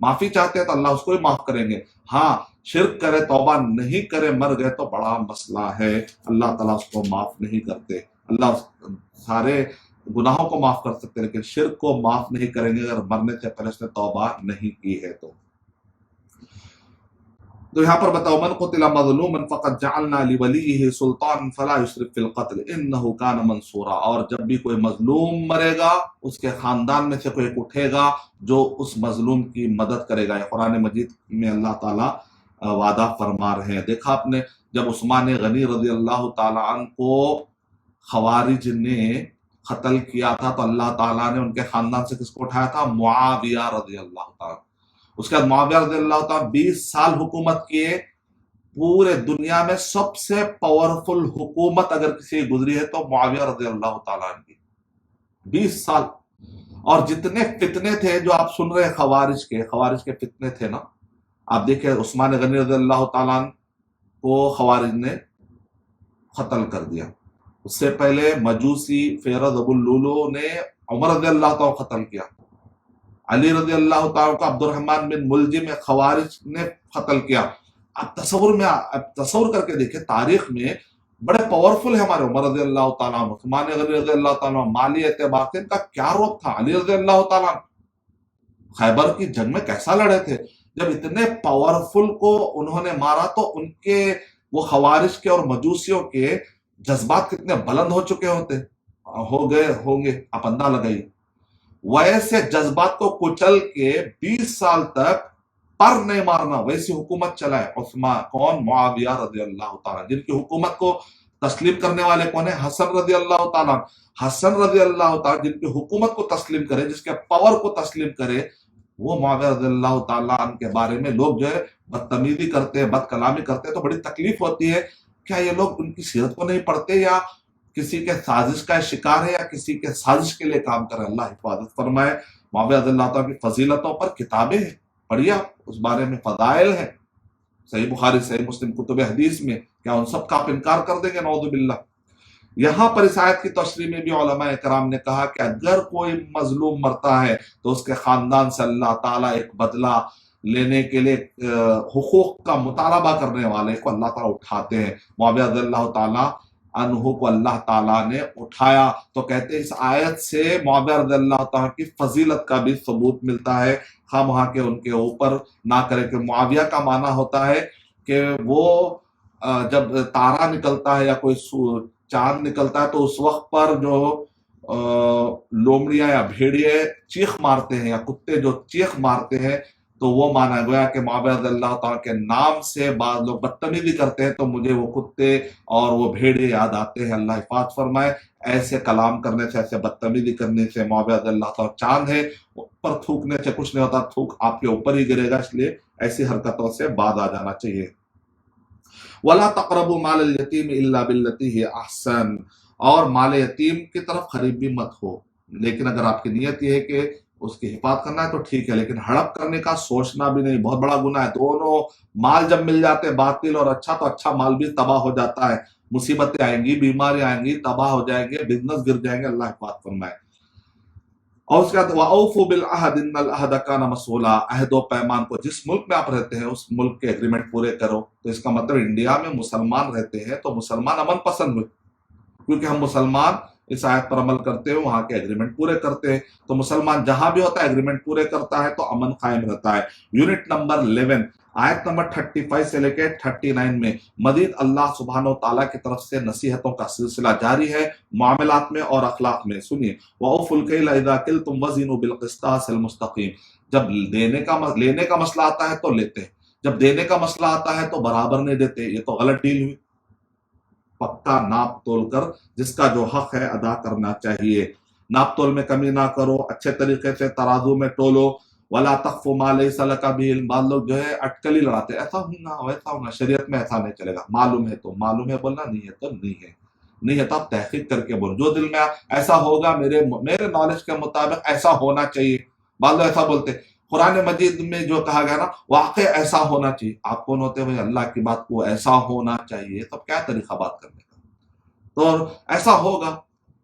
معافی چاہتے ہیں تو اللہ اس کو بھی معاف کریں گے. ہاں شرک کرے توبہ نہیں کرے مر گئے تو بڑا مسئلہ ہے, اللہ تعالیٰ اس کو معاف نہیں کرتے. اللہ سارے گناہوں کو معاف کر سکتے لیکن شرک کو معاف نہیں کریں گے اگر مرنے سے پہلے اس نے توبہ نہیں کی ہے. تو یہاں پر بتاؤ من قتل مظلوما فقد جعلنا لولیہ سلطانا فلا یسرف فی القتل انہ کان منصورا. اور جب بھی کوئی مظلوم مرے گا اس کے خاندان میں سے کوئی اٹھے گا جو اس مظلوم کی مدد کرے گا. یہ قرآن مجید میں اللہ تعالیٰ وعدہ فرما رہے ہیں. دیکھا آپ نے جب عثمان غنی رضی اللہ تعالیٰ عنہ کو خوارج نے قتل کیا تھا تو اللہ تعالیٰ نے ان کے خاندان سے کس کو اٹھایا تھا, معاویہ رضی اللہ تعالیٰ. اس کے بعد معاویہ رضی اللہ تعالیٰ 20 سال حکومت کیے. پورے دنیا میں سب سے پاورفل حکومت اگر کسی گزری ہے تو معاویہ رضی اللہ تعالیٰ کی 20 سال. اور جتنے فتنے تھے جو آپ سن رہے خوارج کے فتنے تھے نا, آپ دیکھیں عثمان غنی رضی اللہ تعالیٰ کو خوارج نے قتل کر دیا. اس سے پہلے مجوسی فیرز ابو اللولو نے عمر رضی اللہ تعالیٰ کو قتل کیا. علی رضی اللہ تعالیٰ کو عبد الرحمن بن ملجم خوارج نے قتل کیا. آپ تصور کر کے دیکھیں تاریخ میں بڑے پاورفل ہے ہمارے عمر رضی اللہ تعالیٰ, عثمان غنی رضی اللہ تعالیٰ, مالی اعتبار سے ان کا کیا رول تھا. علی رضی اللہ تعالیٰ خیبر کی جنگ میں کیسا لڑے تھے. جب اتنے پاورفل کو انہوں نے مارا تو ان کے وہ خوارج کے اور مجوسیوں کے جذبات کتنے بلند ہو چکے ہوں گے آپ اندازہ لگائیے. ویسے جذبات کو کچل کے 20 سال تک پر نہیں مارنا ویسی حکومت چلائے عثمان کون, معاویہ رضی اللہ تعالیٰ, جن کی حکومت کو تسلیم کرنے والے کون ہیں, حسن رضی اللہ تعالیٰ. حسن رضی اللہ تعالیٰ جن کی حکومت کو تسلیم کرے, جس کے پاور کو تسلیم کرے, وہ معاویہ رضی اللہ تعالیٰ عنہ کے بارے میں لوگ جو ہے بدتمیزی کرتے ہیں, بد کلامی کرتے ہیں تو بڑی تکلیف ہوتی ہے. کیا یہ لوگ ان کی سیرت کو نہیں پڑھتے یا کسی کے سازش کا شکار ہے یا کسی کے سازش کے لیے کام کرے؟ اللہ حفاظت فرمائے. معاویہ رضی اللہ تعالیٰ کی فضیلتوں پر کتابیں ہیں, پڑھیے اس بارے میں, فضائل ہیں صحیح بخاری صحیح مسلم کتب حدیث میں. کیا ان سب کا آپ انکار کر دیں گے؟ نعوذ باللہ. یہاں پر اس آیت کی تشریح میں بھی علماء کرام نے کہا کہ اگر کوئی مظلوم مرتا ہے تو اس کے خاندان سے اللہ تعالیٰ ایک بدلہ لینے کے لیے حقوق کا مطالبہ کرنے والے کو اللہ تعالیٰ اٹھاتے ہیں. معاویہ رضی اللہ تعالیٰ عنہ کو اللہ تعالیٰ نے اٹھایا تو کہتے ہیں اس آیت سے معاویہ رضی اللہ تعالیٰ کی فضیلت کا بھی ثبوت ملتا ہے. خواہ وہاں کے ان کے اوپر نہ کرے کہ معاویہ کا معنی ہوتا ہے کہ وہ جب تارا نکلتا ہے یا کوئی چاند نکلتا ہے تو اس وقت پر جو لومڑیاں یا بھیڑیے چیخ مارتے ہیں یا کتے جو چیخ مارتے ہیں تو وہ مانا گیا کہ معبد اللہ تعالیٰ کے نام سے بعض لوگ بدتمیزی کرتے ہیں تو مجھے وہ کتے اور وہ بھیڑیے یاد آتے ہیں. اللہ حفاظ فرمائے ایسے کلام کرنے سے، ایسے بدتمیزی کرنے سے. معبد اللہ تعالیٰ چاند ہے، اوپر تھوکنے سے کچھ نہیں ہوتا، تھوک آپ کے اوپر ہی گرے گا، اس لیے ایسی حرکتوں سے بعد آ جانا چاہیے. وَلَا تَقْرَبُوا مَالَ الْيَتِيمِ إِلَّا بِالَّتِي هِيَ أَحْسَنُ، اور مال یتیم کی طرف قریب بھی مت ہو. لیکن اگر آپ کی نیت یہ ہے کہ اس کی حفاظت کرنا ہے تو ٹھیک ہے، لیکن ہڑپ کرنے کا سوچنا بھی نہیں، بہت بڑا گناہ ہے. دونوں مال جب مل جاتے ہیں، باطل اور اچھا، تو اچھا مال بھی تباہ ہو جاتا ہے، مصیبتیں آئیں گی، بیماری آئیں گی، تباہ ہو جائیں گے، بزنس گر جائیں گے. اللہ حفاظت فرمائے. اور اس کے بعد وَأَوْفُوا بِالْعَهْدِ إِنَّ الْعَهْدَ كَانَ مَسْئُولًا، عہد و پیمان کو، جس ملک میں آپ رہتے ہیں اس ملک کے ایگریمنٹ پورے کرو. تو اس کا مطلب انڈیا میں مسلمان رہتے ہیں تو مسلمان امن پسند ہوئے، کیونکہ ہم مسلمان اس آیت پر عمل کرتے ہیں، وہاں کے ایگریمنٹ پورے کرتے ہیں. تو مسلمان جہاں بھی ہوتا ہے ایگریمنٹ پورے کرتا ہے تو امن قائم رہتا ہے. یونٹ نمبر 11 آیت نمبر 35 سے لے کے 39 میں مزید اللہ سبحانہ و تعالیٰ کی طرف سے نصیحتوں کا سلسلہ جاری ہے معاملات میں اور اخلاق میں. سنیے، وَأَوْفُوا الْكَيْلَ إِذَا كِلْتُمْ وَزِنُوا بِالْقِسْطَاسِ الْمُسْتَقِيمِ. جب لینے کا مسئلہ آتا ہے تو لیتے ہیں، جب دینے کا مسئلہ آتا ہے تو برابر نہیں دیتے. یہ تو غلط ڈیل ہوئی. پکا ناپ تول کر جس کا جو حق ہے ادا کرنا چاہیے. ناپ تول میں کمی نہ کرو، اچھے طریقے سے ترازو میں تولو. وَلَا تَقْفُ مَا لَيْسَ لَكَ بِهِ عِلْمٌ. بعض لوگ جو ہے اٹکلی لڑاتے، ایسا ہونا ویسا ہونا. شریعت میں ایسا نہیں چلے گا. معلوم ہے تو معلوم ہے بولنا، نہیں ہے تو نہیں ہے. نہیں ہے تو آپ تحقیق کر کے بولو. جو دل میں ایسا ہوگا میرے نالج کے مطابق ایسا ہونا چاہیے. بعض لوگ ایسا بولتے قرآن مجید میں جو کہا گیا نا واقع ایسا ہونا چاہیے. آپ کون ہوتے ہیں اللہ کی بات کو ایسا ہونا چاہیے؟ تب کیا طریقہ بات کرنے کا؟ تو ایسا ہوگا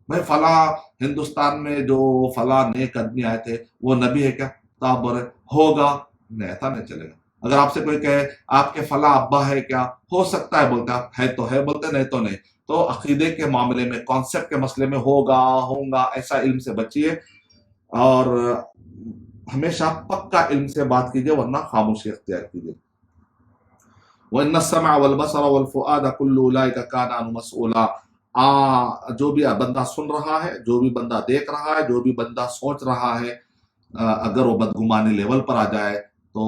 بھائی فلاں ہندوستان میں جو فلاں نیک آدمی آئے تھے وہ نبی ہے کیا؟ تو آپ بولے ہوگا، نہیں ایسا نہیں چلے گا. اگر آپ سے کوئی کہے آپ کے فلاں ابا ہے کیا؟ ہو سکتا ہے بولتے، آپ ہے تو ہے بولتے، نہیں تو نہیں. تو عقیدے کے معاملے میں، کانسیپٹ کے مسئلے میں ہوگا ہوں گا ایسا علم سے بچیے اور ہمیشہ پکا علم سے بات کیجیے، ورنہ خاموشی اختیار کیجیے. وَإِنَّ السَّمْعَ وَالْبَصَرَ وَالْفُؤَادَ كُلُّ أُولَٰئِكَ كَانَ عَنْهُ مَسْئُولًا. جو بھی بندہ سن رہا ہے، جو بھی بندہ دیکھ رہا ہے، جو بھی بندہ سوچ رہا ہے، اگر وہ بدگمانی لیول پر آ جائے تو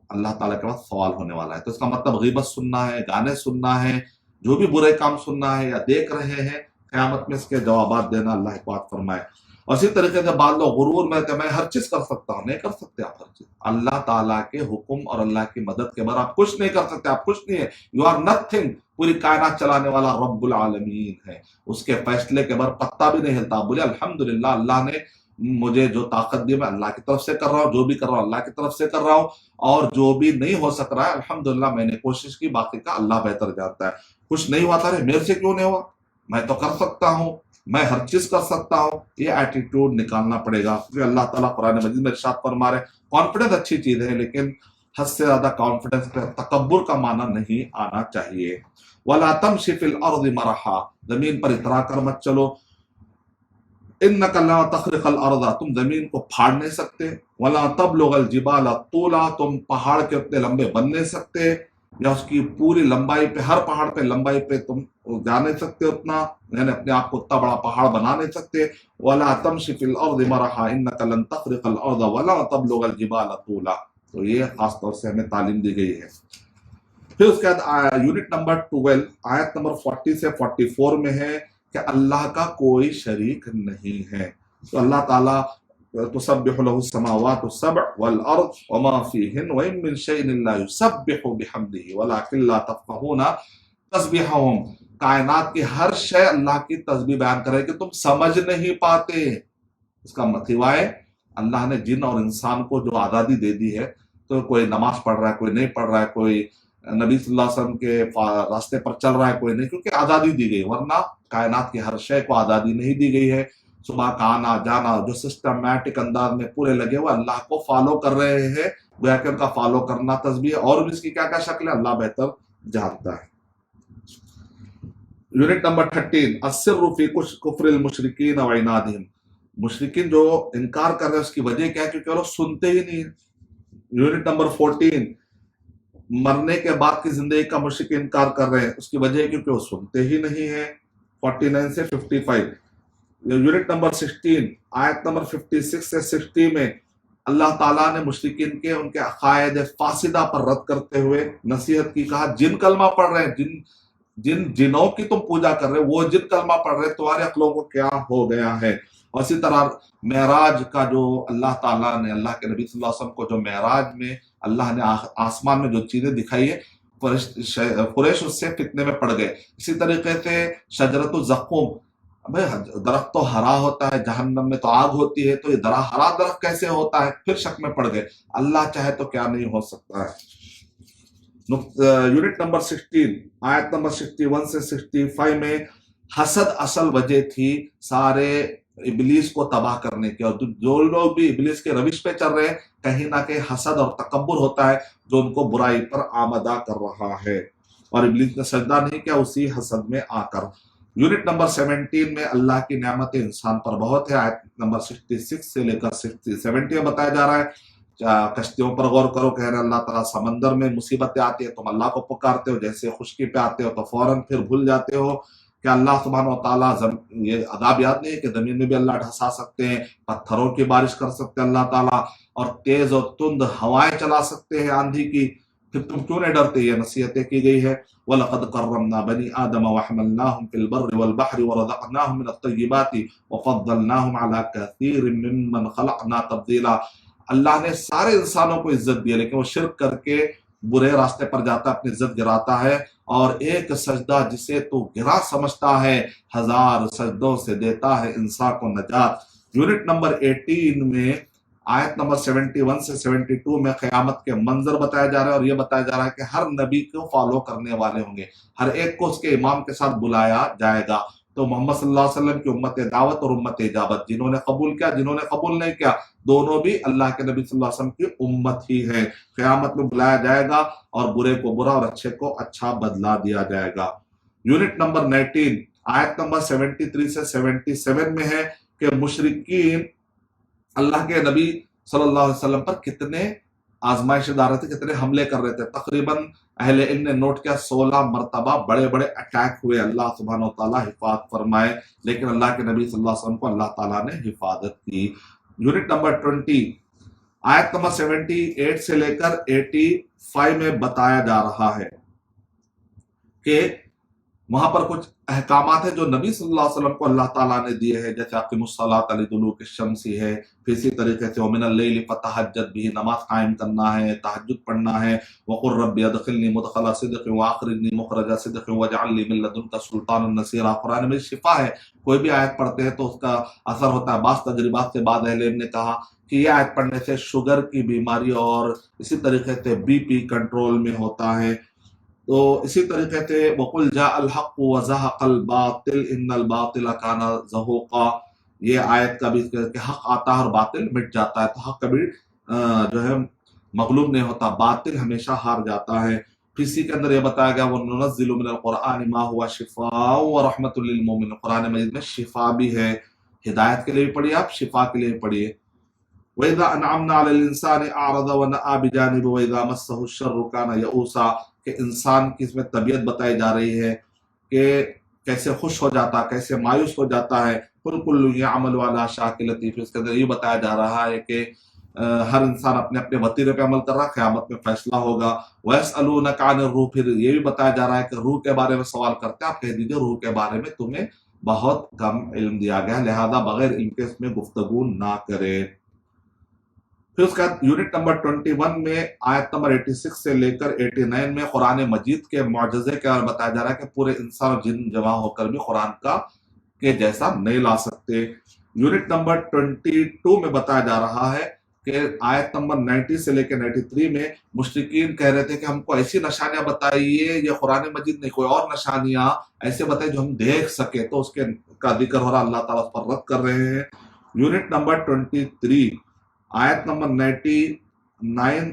اللہ تعالیٰ کے پاس سوال ہونے والا ہے. تو اس کا مطلب غیبت سننا ہے، گانے سننا ہے، جو بھی برے کام سننا ہے یا دیکھ رہے ہیں، قیامت میں اس کے جوابات دینا. اللہ حفاظت فرمائے. اور اسی طریقے سے بعض لوگ غرور میں کہ میں ہر چیز کر سکتا ہوں. نہیں کر سکتے آپ ہر چیز. اللہ تعالیٰ کے حکم اور اللہ کی مدد کے بغیر آپ کچھ نہیں کر سکتے. آپ کچھ نہیں ہے. You are nothing. پوری کائنات چلانے والا رب العالمین ہے، اس کے فیصلے کے بغیر پتا بھی نہیں ہلتا. بولے الحمدللہ اللہ نے مجھے جو طاقت دی میں اللہ کی طرف سے کر رہا ہوں، جو بھی کر رہا ہوں اللہ کی طرف سے کر رہا ہوں، اور جو بھی نہیں ہو سک رہا ہے الحمدللہ میں نے کوشش کی، باقی کا اللہ بہتر جانتا ہے. کچھ نہیں ہوا تھا میرے سے کیوں نہیں ہوا، میں تو کر سکتا ہوں، میں ہر چیز کر سکتا ہوں. یہ ایٹیٹیوڈ نکالنا پڑے گا. کیونکہ اللہ تعالیٰ قرآن مجید میں ارشاد فرما رہے کانفیڈنس اچھی چیز ہے لیکن حد سے زیادہ کانفیڈنس پہ تکبر کا معنی نہیں آنا چاہیے. وَلَا تَمْشِ فِي الْأَرْضِ مَرَحًا. زمین پر اترا کر مت چلو. اِنَّكَ لَا تَخْرِقَ الْأَرْضَ. تم زمین کو پھاڑ نہیں سکتے. وَلَا تَبْلُغَ الْجِبَالَ طُولًا. تم پہاڑ کے اتنے لمبے بن نہیں سکتے، یا اس کی پوری لمبائی پہ، ہر پہاڑ پہ لمبائی پہ تم جا نہیں سکتے اتنا، یعنی اپنے آپ کو اتنا بڑا پہاڑ بنا نہیں سکتے. وَلَا تَمْشِ فِي الْأَرْضِ مَرَحًا إِنَّكَ لَن تَخْرِقَ الْأَرْضَ وَلَا تَبْلُغَ الْجِبَالَ طُولًا. تو یہ خاص طور سے ہمیں تعلیم دی گئی ہے. پھر اس کے بعد یونٹ نمبر 12 آیت نمبر 40 سے 44 میں ہے کہ اللہ کا کوئی شریک نہیں ہے. تو اللہ تعالیٰ تسبح له السماوات السبع والارض وما فيهن وان من شيء الا يسبح بحمده ولكن لا تفقهون تسبيحهم. کائنات کی ہر شے اللہ کی تسبیح بیان کرے کہ تم سمجھ نہیں پاتے. اس کا سوائے اللہ نے جن اور انسان کو جو آزادی دے دی ہے، تو کوئی نماز پڑھ رہا ہے، کوئی نہیں پڑھ رہا ہے، کوئی نبی صلی اللہ علیہ وسلم کے راستے پر چل رہا ہے، کوئی نہیں، کیونکہ آزادی دی گئی. ورنہ کائنات کی ہر شے کو آزادی نہیں دی گئی ہے. صبح کا آنا جانا جو سسٹمیٹک انداز میں پورے لگے ہوئے اللہ کو فالو کر رہے ہیں، گویا کہ ان کا فالو کرنا تسبیح. اور بھی اس کی کیا کیا شکل ہے اللہ بہتر جانتا ہے. یونٹ نمبر 13 السر فی کفر المشرکین و عنادہم. مشرکین جو انکار کر رہے ہیں اس کی وجہ کیا ہے؟ کیونکہ وہ لوگ سنتے ہی نہیں. یونٹ نمبر 14 مرنے کے بعد کی زندگی کا مشرک انکار کر رہے ہیں، اس کی وجہ ہے کیونکہ وہ سنتے ہی نہیں ہیں۔ 49 سے 55 یونٹ نمبر 16 آیت نمبر 56 سے 60 میں اللہ تعالیٰ نے مشرکین کے ان کے عقائد فاسدہ پر رد کرتے ہوئے نصیحت کی، کہا جن کلمہ پڑھ رہے ہیں، جن جنوں کی تم پوجا کر رہے ہو، وہ جن کلمہ پڑھ رہے ہیں، تمہارے عقلوں کو کیا ہو گیا ہے۔ اور اسی طرح معراج کا جو اللہ تعالیٰ نے اللہ کے نبی صلی اللہ علیہ وسلم کو جو معراج میں اللہ نے آسمان میں جو چیزیں دکھائی ہے، قریش اس سے فتنے میں پڑ گئے۔ اسی طریقے سے شجرۃ الزقوم، درخت تو ہرا ہوتا ہے، جہنم میں تو آگ ہوتی ہے، تو یہ ہرا درخت کیسے ہوتا ہے؟ پھر شک میں پڑ گئے، اللہ چاہے تو کیا نہیں ہو سکتا ہے۔ یونٹ نمبر 16 آیت نمبر 61 سے 65 میں حسد اصل وجہ تھی سارے ابلیس کو تباہ کرنے کی، اور جو لوگ بھی ابلیس کے روش پہ چل رہے ہیں، کہیں نہ کہیں حسد اور تکبر ہوتا ہے جو ان کو برائی پر آمدہ کر رہا ہے، اور ابلیس نے سجدہ نہیں کیا اسی حسد میں آ کر۔ یونٹ نمبر 17 میں اللہ کی نعمت انسان پر بہت ہے، آیت نمبر 66 سے لے کر 70 میں بتایا جا رہا ہے کشتیوں پر غور کرو، کہہ رہے اللہ تعالیٰ سمندر میں مصیبتیں آتی ہیں تم اللہ کو پکارتے ہو، جیسے خشکی پہ آتے ہو تو فوراً پھر بھول جاتے ہو کہ اللہ سبحانہ و تعالیٰ یہ عذاب یاد نہیں ہے کہ زمین میں بھی اللہ ڈھسا سکتے ہیں، پتھروں کی بارش کر سکتے ہیں اللہ تعالیٰ، اور تیز اور تند ہوائیں چلا سکتے ہیں آندھی کی، پھر تم کیوں نہیں ڈرتے؟ یہ نصیحتیں کی گئی ہے۔ وَلَقَدْ كَرَّمْنَا بَنِي آدَمَ وَحَمَلْنَاهُمْ فِي الْبَرِّ وَالْبَحْرِ وَرَزَقْنَاهُمْ مِنَ الطَّيِّبَاتِ وَفَضَّلْنَاهُمْ عَلَى كَثِيرٍ مِّمَّنْ خَلَقْنَا تَفْضِيلًا۔ اللہ نے سارے انسانوں کو عزت دی، لیکن وہ شرک کر کے برے راستے پر جاتا ہے، اپنی عزت گراتا ہے، اور ایک سجدہ جسے تو گرا سمجھتا ہے 1000 سجدوں سے دیتا ہے انسان کو نجات۔ یونٹ نمبر 18 میں آیت نمبر 71 سے 72 میں قیامت کے منظر بتایا جا رہا ہے، اور یہ بتایا جا رہا ہے کہ ہر نبی کو فالو کرنے والے ہوں گے، ہر ایک کو اس کے امام کے ساتھ بلایا جائے گا۔ تو محمد صلی اللہ علیہ وسلم کی امت دعوت اور امت اجابت، جنہوں نے قبول کیا، جنہوں نے قبول نہیں کیا، دونوں بھی اللہ کے نبی صلی اللہ علیہ وسلم کی امت ہی ہے۔ قیامت میں بلایا جائے گا اور برے کو برا اور اچھے کو اچھا بدلا دیا جائے گا۔ یونٹ نمبر 19 آیت نمبر 73 سے 77 میں ہے کہ مشرکین اللہ کے نبی صلی اللہ علیہ وسلم پر کتنے آزمائش ڈال رہے تھے، کتنے حملے کر رہے تھے۔ تقریباً اہل علم نے نوٹ کیا 16 مرتبہ بڑے بڑے اٹیک ہوئے، اللہ سبحانہ و تعالیٰ حفاظت فرمائے، لیکن اللہ کے نبی صلی اللہ علیہ وسلم کو اللہ تعالیٰ نے حفاظت کی۔ یونٹ نمبر 20 آیت نمبر 78 سے لے کر 85 میں بتایا جا رہا ہے کہ وہاں پر کچھ احکامات ہیں جو نبی صلی اللہ علیہ وسلم کو اللہ تعالیٰ نے دیے ہیں، جیسے اقیموا الصلاۃ لدلوک الشمس ہے، پھر اسی طریقے سے ومن اللیل فتہجد بہ، نماز قائم کرنا ہے، تہجد پڑھنا ہے، وقل رب ادخلنی مدخل صدق واخرجنی مخرج صدق واجعل لی من لدنک سلطانا نصیرا۔ قرآن میں شفا ہے، کوئی بھی آیت پڑھتے ہیں تو اس کا اثر ہوتا ہے۔ بعض تجربات سے بعد اہل علم نے کہا کہ یہ آیت پڑھنے سے شوگر کی بیماری اور اسی طریقے سے بی پی کنٹرول میں ہوتا ہے۔ تو اسی طریقے سے وَقُلْ جَاءَ الْحَقُّ وَزَهَقَ الْبَاطِلُ إِنَّ الْبَاطِلَ كَانَ زَهُوقًا، یہ آیت کا بھی کہ حق آتا ہے اور باطل مٹ جاتا ہے، تو حق کبھی جو ہے مغلوب نہیں ہوتا، باطل ہمیشہ ہار جاتا ہے۔ پھر اسی کے اندر یہ بتایا گیا وَنُنَزِّلُ مِنَ الْقُرْآنِ مَا هُوَ شِفَاءٌ وَرَحْمَةٌ لِّلْمُؤْمِنِينَ، قرآن مجید میں شفا بھی ہے، ہدایت کے لیے بھی پڑھیے آپ، شفا کے لیے بھی پڑھیے۔ وَإِذَا أَنْعَمْنَا عَلَى الْإِنسَانِ أَعْرَضَ وَنَأَىٰ بِجَانِبِهِ وَإِذَا مَسَّهُ الشَّرُّ كَانَ يَئُوسًا، کہ انسان کی اس میں طبیعت بتائی جا رہی ہے کہ کیسے خوش ہو جاتا، کیسے مایوس ہو جاتا ہے۔ قُلْ كُلٌّ يَعْمَلُ عَلَىٰ شَاكِلَتِهِ، پھر اس کے اندر یہ بتایا جا رہا ہے کہ ہر انسان اپنے اپنے وتیرے پہ عمل کر رہا ہے، قیامت میں فیصلہ ہوگا۔ وَيَسْأَلُونَكَ عَنِ الرُّوحِ، پھر یہ بھی بتایا جا رہا ہے کہ روح کے بارے میں سوال کرتے ہیں، آپ کہہ دیجیے روح کے بارے میں تمہیں بہت کم علم دیا گیا ہے، لہذا بغیر علم کے اس میں گفتگو نہ کرے۔ پھر اس کا یونٹ نمبر 21 میں آیت نمبر 86 سے لے کر 89 میں قرآن مجید کے معجزے کے بارے میں بتایا جا رہا ہے کہ پورے انسان اور جن جمع ہو کر بھی قرآن کا کے جیسا نہیں لا سکتے۔ یونٹ نمبر 22 میں بتایا جا رہا ہے کہ آیت نمبر 90 سے لے کے 93 میں مشرکین کہہ رہے تھے کہ ہم کو ایسی نشانیاں بتائیے، یہ قرآن مجید نہیں، کوئی اور نشانیاں ایسے بتائیے جو ہم دیکھ سکے، تو اس کے کا ذکر ہو رہا، اللہ تعالیٰ اس پر رد کر رہے ہیں۔ یونٹ نمبر 23 آیت نمبر 99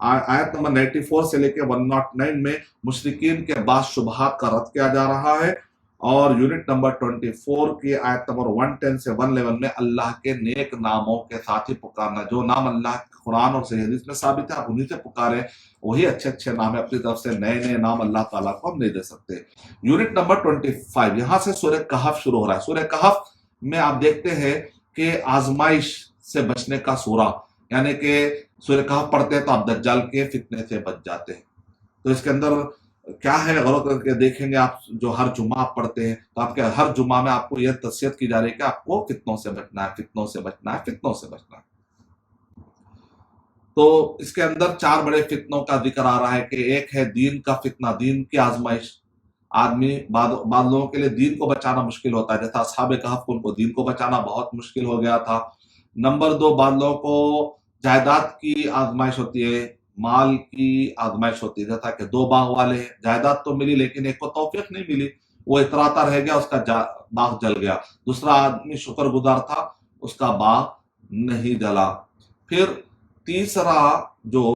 آیت نمبر 94 سے لے کے 109 میں مشرکین کے بعض شبہات کا رد کیا جا رہا ہے، اور یونٹ نمبر 24 کی آیت نمبر 110 سے 111 میں اللہ کے نیک ناموں کے ساتھ ہی پکارنا. جو نام اللہ قرآن اور صحیح حدیث میں ثابت ہے آپ انہی سے پکاریں, وہی اچھے اچھے نام ہے. اپنی طرف سے نئے نئے نام اللہ تعالیٰ کو ہم نہیں دے سکتے. یونٹ نمبر 25, یہاں سے سورہ کہف شروع ہو رہا ہے. سورہ کہف میں آپ دیکھتے ہیں کہ آزمائش سے بچنے کا سورہ, یعنی کہ سورہ کہف پڑھتے ہیں تو آپ دجال کے فتنے سے بچ جاتے ہیں. تو اس کے اندر کیا ہے, غور کر کے دیکھیں گے آپ. جو ہر جمعہ آپ پڑھتے ہیں تو آپ کے ہر جمعہ میں آپ کو یہ نصیحت کی جا رہی ہے کہ آپ کو فتنوں سے بچنا ہے, فتنوں سے بچنا ہے, فتنوں سے بچنا ہے. تو اس کے اندر 4 بڑے فتنوں کا ذکر آ رہا ہے کہ ایک ہے دین کا فتنہ, دین کی آزمائش. آدمی بعض لوگوں کے لیے دین کو بچانا مشکل ہوتا ہے, جیسا اصحاب کہف کو ان کو دین کو بچانا بہت مشکل ہو گیا تھا. نمبر 2, بعض لوگوں کو جائیداد کی آزمائش ہوتی ہے, مال کی آزمائش ہوتی ہے. جیسا کہ 2 باغ والے ہیں, جائیداد تو ملی لیکن ایک کو توفیق نہیں ملی, وہ اتراتا رہ گیا, اس کا باغ جل گیا. دوسرا آدمی شکر گزار تھا, اس کا باغ نہیں جلا. پھر تیسرا جو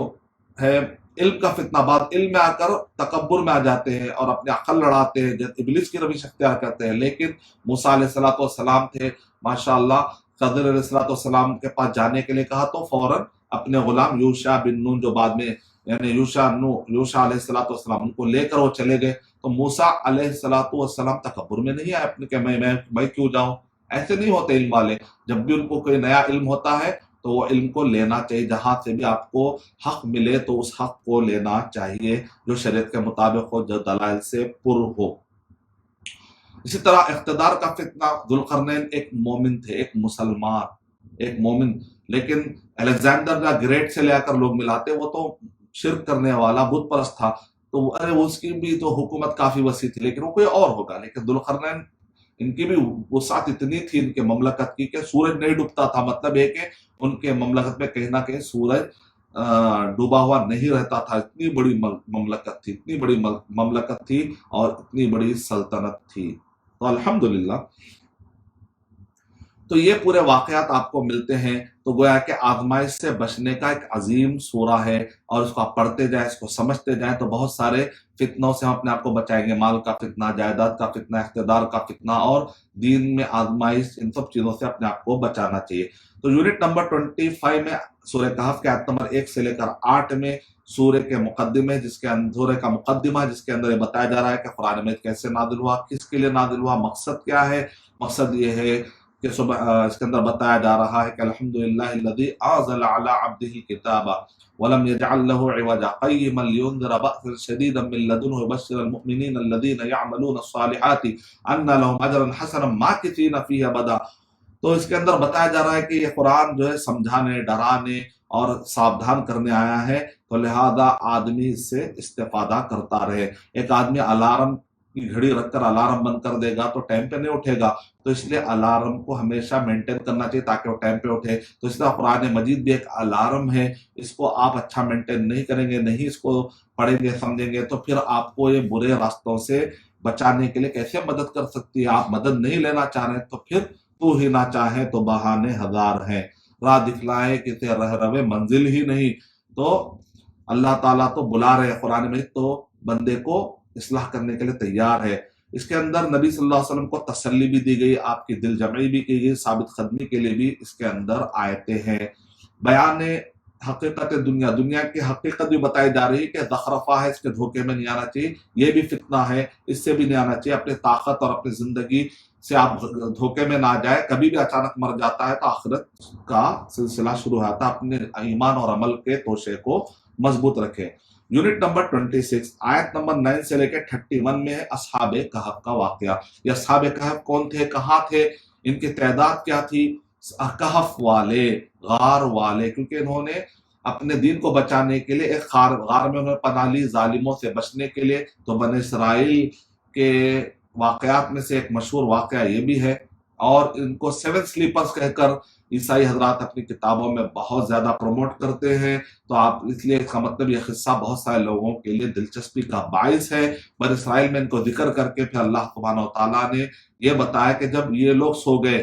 ہے علم کا فتنہ. بعد علم میں آ کر تکبر میں آ جاتے ہیں اور اپنے عقل لڑاتے ہیں, ابلیس کی روش اختیار کرتے ہیں. لیکن موسیٰ علیہ السلام تھے ماشاءاللہ, خضر علیہ السلام کے پاس جانے کے لیے کہا تو فوراً اپنے غلام یوشع بن نون, جو بعد میں یعنی یوشع علیہ السلام, ان کو لے کر وہ چلے گئے. تو موسیٰ علیہ السلام تکبر میں نہیں آئے اپنے کہ میں کیوں جاؤں. ایسے نہیں ہوتے علم والے. جب بھی ان کو کوئی نیا علم ہوتا ہے تو وہ علم کو لینا چاہیے. جہاں سے بھی آپ کو حق ملے تو اس حق کو لینا چاہیے جو شریعت کے مطابق ہو, جو دلائل سے پر ہو. اسی طرح اقتدار کا فتنہ. ذوالقرنین ایک مومن تھے, ایک مسلمان, ایک مومن, لیکن الیگزینڈر کا گریٹ سے لے کر لوگ ملاتے, وہ تو شرک کرنے والا بت پرست تھا. تو اس کی بھی تو حکومت کافی وسیع تھی, لیکن وہ کوئی اور ہوگا. لیکن ذوالقرنین ان کی بھی وسعت اتنی تھی ان کے مملکت کی کہ سورج نہیں ڈوبتا تھا. مطلب یہ کہ ان کے مملکت میں کہیں نہ کہیں سورج ڈوبا ہوا نہیں رہتا تھا. اتنی بڑی مملکت تھی, اتنی بڑی مملکت تھی اور اتنی بڑی سلطنت تھی. تو الحمدللہ تو یہ پورے واقعات آپ کو ملتے ہیں. تو گویا کہ آزمائش سے بچنے کا ایک عظیم سورہ ہے, اور اس کو آپ پڑھتے جائیں, اس کو سمجھتے جائیں تو بہت سارے فتنوں سے ہم اپنے آپ کو بچائیں گے. مال کا فتنہ, جائیداد کا فتنہ, اقتدار کا فتنہ اور دین میں آزمائش, ان سب چیزوں سے اپنے آپ کو بچانا چاہیے. تو یونٹ نمبر 25 میں سورہ کہف کے آیت نمبر 1 سے لے کر 8 میں سورہ کے مقدمے, سورہ کا مقدمہ جس کے اندر یہ بتایا جا رہا ہے کہ قرآن مجید کیسے نازل ہوا, کس کے لیے نازل ہوا, مقصد کیا ہے. مقصد یہ ہے کہ اس کے اندر بتایا جا رہا ہے کہ الحمدللہ الذی انزل علی عبدہ الکتاب ولم یجعل له عوجا قیما لینذر بأسا شدیدا من لدنہ ویبشر المؤمنین الذین یعملون الصالحات ان لهم اجرا حسنا ماکثین فیہ ابدا. تو اس کے اندر بتایا جا رہا ہے کہ یہ قرآن جو ہے سمجھانے, ڈرانے اور ساودھان کرنے آیا ہے, تو لہذا آدمی اس سے استفادہ کرتا رہے. ایک آدمی الارم کی گھڑی رکھ کر الارم بند کر دے گا تو ٹائم پہ نہیں اٹھے گا. تو اس لیے الارم کو ہمیشہ مینٹین کرنا چاہیے تاکہ وہ ٹائم پہ اٹھے. تو اس طرح قرآن مجید بھی ایک الارم ہے, اس کو آپ اچھا مینٹین نہیں کریں گے, نہیں اس کو پڑھیں گے, سمجھیں گے, تو پھر آپ کو یہ برے راستوں سے بچانے کے لیے کیسے مدد کر سکتی ہے. آپ مدد نہیں لینا چاہ رہے تو پھر تو ہی نہ چاہے تو بہانے ہزار ہیں, راہ دکھلائے کسی رہ روے منزل ہی نہیں. تو اللہ تعالیٰ تو بلا رہے, قرآن میں تو بندے کو اصلاح کرنے کے لیے تیار ہے. اس کے اندر نبی صلی اللہ علیہ وسلم کو تسلی بھی دی گئی, آپ کی دل جمعی بھی کی گئی, ثابت قدمی کے لیے بھی اس کے اندر آیتیں ہیں. بیان حقیقت دنیا کی حقیقت بھی بتائی جا رہی کہ زخرفہ ہے, اس کے دھوکے میں نہیں آنا چاہیے, یہ بھی فتنہ ہے, اس سے بھی نہیں آنا چاہیے. اپنے طاقت اور اپنی زندگی سے آپ دھوکے میں نہ جائے. کبھی بھی اچانک مر جاتا ہے تو آخرت کا سلسلہ شروع ہوتا ہے. اپنے ایمان اور عمل کے توشے کو مضبوط رکھیں. یونٹ نمبر 26 آیت نمبر 9 سے لے کے 31 میں ہے اصحاب کہف کا واقعہ. یہ اصحاب کہف کون تھے, کہاں تھے, ان کی تعداد کیا تھی؟ کہف والے, غار والے, کیونکہ انہوں نے اپنے دین کو بچانے کے لیے ایک غار میں انہوں نے پناہ لی, ظالموں سے بچنے کے لیے. تو بنی اسرائیل کے واقعات میں سے ایک مشہور واقعہ یہ بھی ہے, اور ان کو 7 سلیپرز کہہ کر عیسائی حضرات اپنی کتابوں میں بہت زیادہ پروموٹ کرتے ہیں. تو آپ اس لیے اس کا مطلب یہ قصہ بہت سارے لوگوں کے لیے دلچسپی کا باعث ہے. بنی اسرائیل میں ان کو ذکر کر کے پھر اللہ سبحانہ و تعالیٰ نے یہ بتایا کہ جب یہ لوگ سو گئے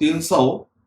300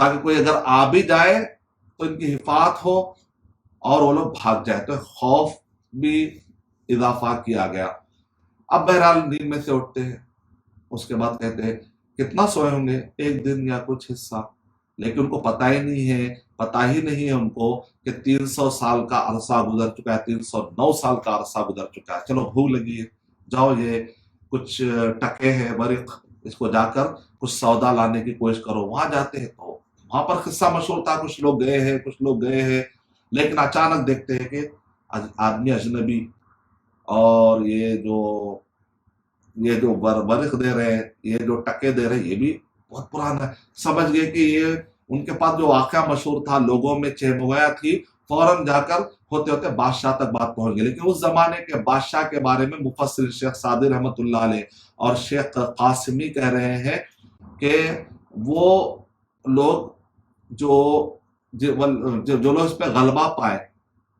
تاکہ کوئی اگر آ بھی جائے تو ان کی حفاظت ہو اور وہ لوگ بھاگ جائے. تو خوف بھی اضافہ کیا گیا. اب بہرحال نیند میں سے اٹھتے ہیں, اس کے بعد کہتے ہیں کتنا سوئے ہوں گے, 1 دن یا کچھ حصہ. لیکن ان کو پتہ ہی نہیں ہے ان کو کہ 300 سال کا عرصہ گزر چکا ہے, 309 سال کا عرصہ گزر چکا ہے. چلو بھوک لگی ہے, جاؤ یہ کچھ ٹکے ہیں ورق, اس کو جا کر کچھ سودا لانے کی کوشش کرو. وہاں جاتے ہیں تو وہاں پر قصہ مشہور تھا, کچھ لوگ گئے ہیں لیکن اچانک دیکھتے ہیں کہ آدمی اجنبی, اور یہ جو ورق دے رہے ہیں, یہ جو ٹکے دے رہے ہیں, یہ بھی بہت پرانا ہے. سمجھ گئے کہ یہ ان کے پاس جو واقعہ مشہور تھا, لوگوں میں چہمگایا تھی, فوراً جا کر ہوتے ہوتے بادشاہ تک بات پہنچ گئی. لیکن اس زمانے کے بادشاہ کے بارے میں مفسر شیخ سعدی رحمۃ اللہ علیہ اور شیخ قاسمی کہہ رہے ہیں کہ وہ لوگ جو لوگ اس پہ غلبہ پائے,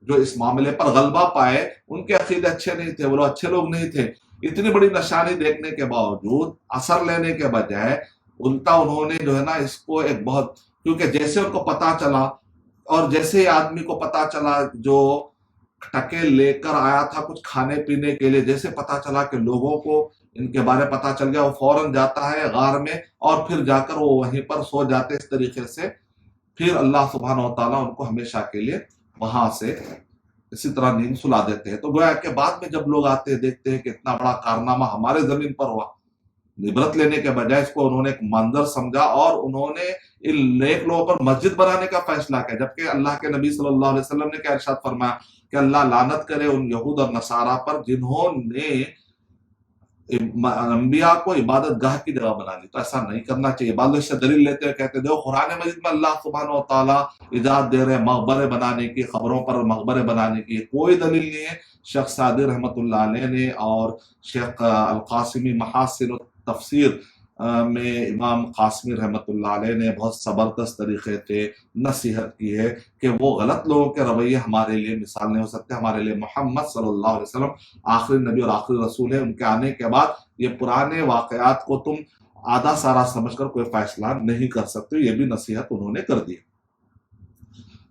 جو اس معاملے پر غلبہ پائے, ان کے عقیدے اچھے نہیں تھے, وہ لوگ اچھے لوگ نہیں تھے. اتنی بڑی نشانی دیکھنے کے باوجود اثر لینے کے بجائے الٹا انہوں نے جو ہے نا اس کو ایک بہت, کیونکہ جیسے ان کو پتا چلا, اور جیسے آدمی کو پتا چلا جو ٹکے لے کر آیا تھا کچھ کھانے پینے کے لیے, جیسے پتا چلا کہ لوگوں کو ان کے بارے پتا چل گیا, وہ فوراً جاتا ہے غار میں اور پھر جا کر وہ وہیں پر سو جاتے. اس طریقے سے پھر اللہ سبحانہ و تعالیٰ ان کو ہمیشہ کے لیے وہاں سے اسی طرح نیند سلا دیتے ہیں. تو گویا کہ بعد میں جب لوگ آتے ہیں دیکھتے ہیں کہ اتنا بڑا کارنامہ ہمارے زمین پر ہوا, عبرت لینے کے بجائے اس کو انہوں نے ایک منظر سمجھا اور انہوں نے ان نیک لوگوں پر مسجد بنانے کا فیصلہ کیا. جبکہ اللہ کے نبی صلی اللہ علیہ وسلم نے کیا ارشاد فرمایا کہ اللہ لعنت کرے ان یہود اور نصارہ پر جنہوں نے انبیاء کو عبادت گاہ کی جگہ بنا لی. تو ایسا نہیں کرنا چاہیے. بعض لوگ سے دلیل لیتے ہیں, کہتے ہیں جو قرآن مجید میں اللہ سبحانہ و تعالیٰ اجازت دے رہے ہیں مقبرے بنانے کی, قبروں پر مقبرے بنانے کی, کوئی دلیل نہیں ہے. شیخ سعدی رحمۃ اللہ علیہ نے اور شیخ القاسمی محاسن التفسیر میں امام قاسمی رحمۃ اللہ علیہ نے بہت زبردست طریقے سے نصیحت کی ہے کہ وہ غلط لوگوں کے رویے ہمارے لیے مثال نہیں ہو سکتے. ہمارے لیے محمد صلی اللہ علیہ وسلم آخری نبی اور آخری رسول ہے. ان کے آنے کے بعد یہ پرانے واقعات کو تم آدھا سارا سمجھ کر کوئی فیصلہ نہیں کر سکتے. یہ بھی نصیحت انہوں نے کر دی.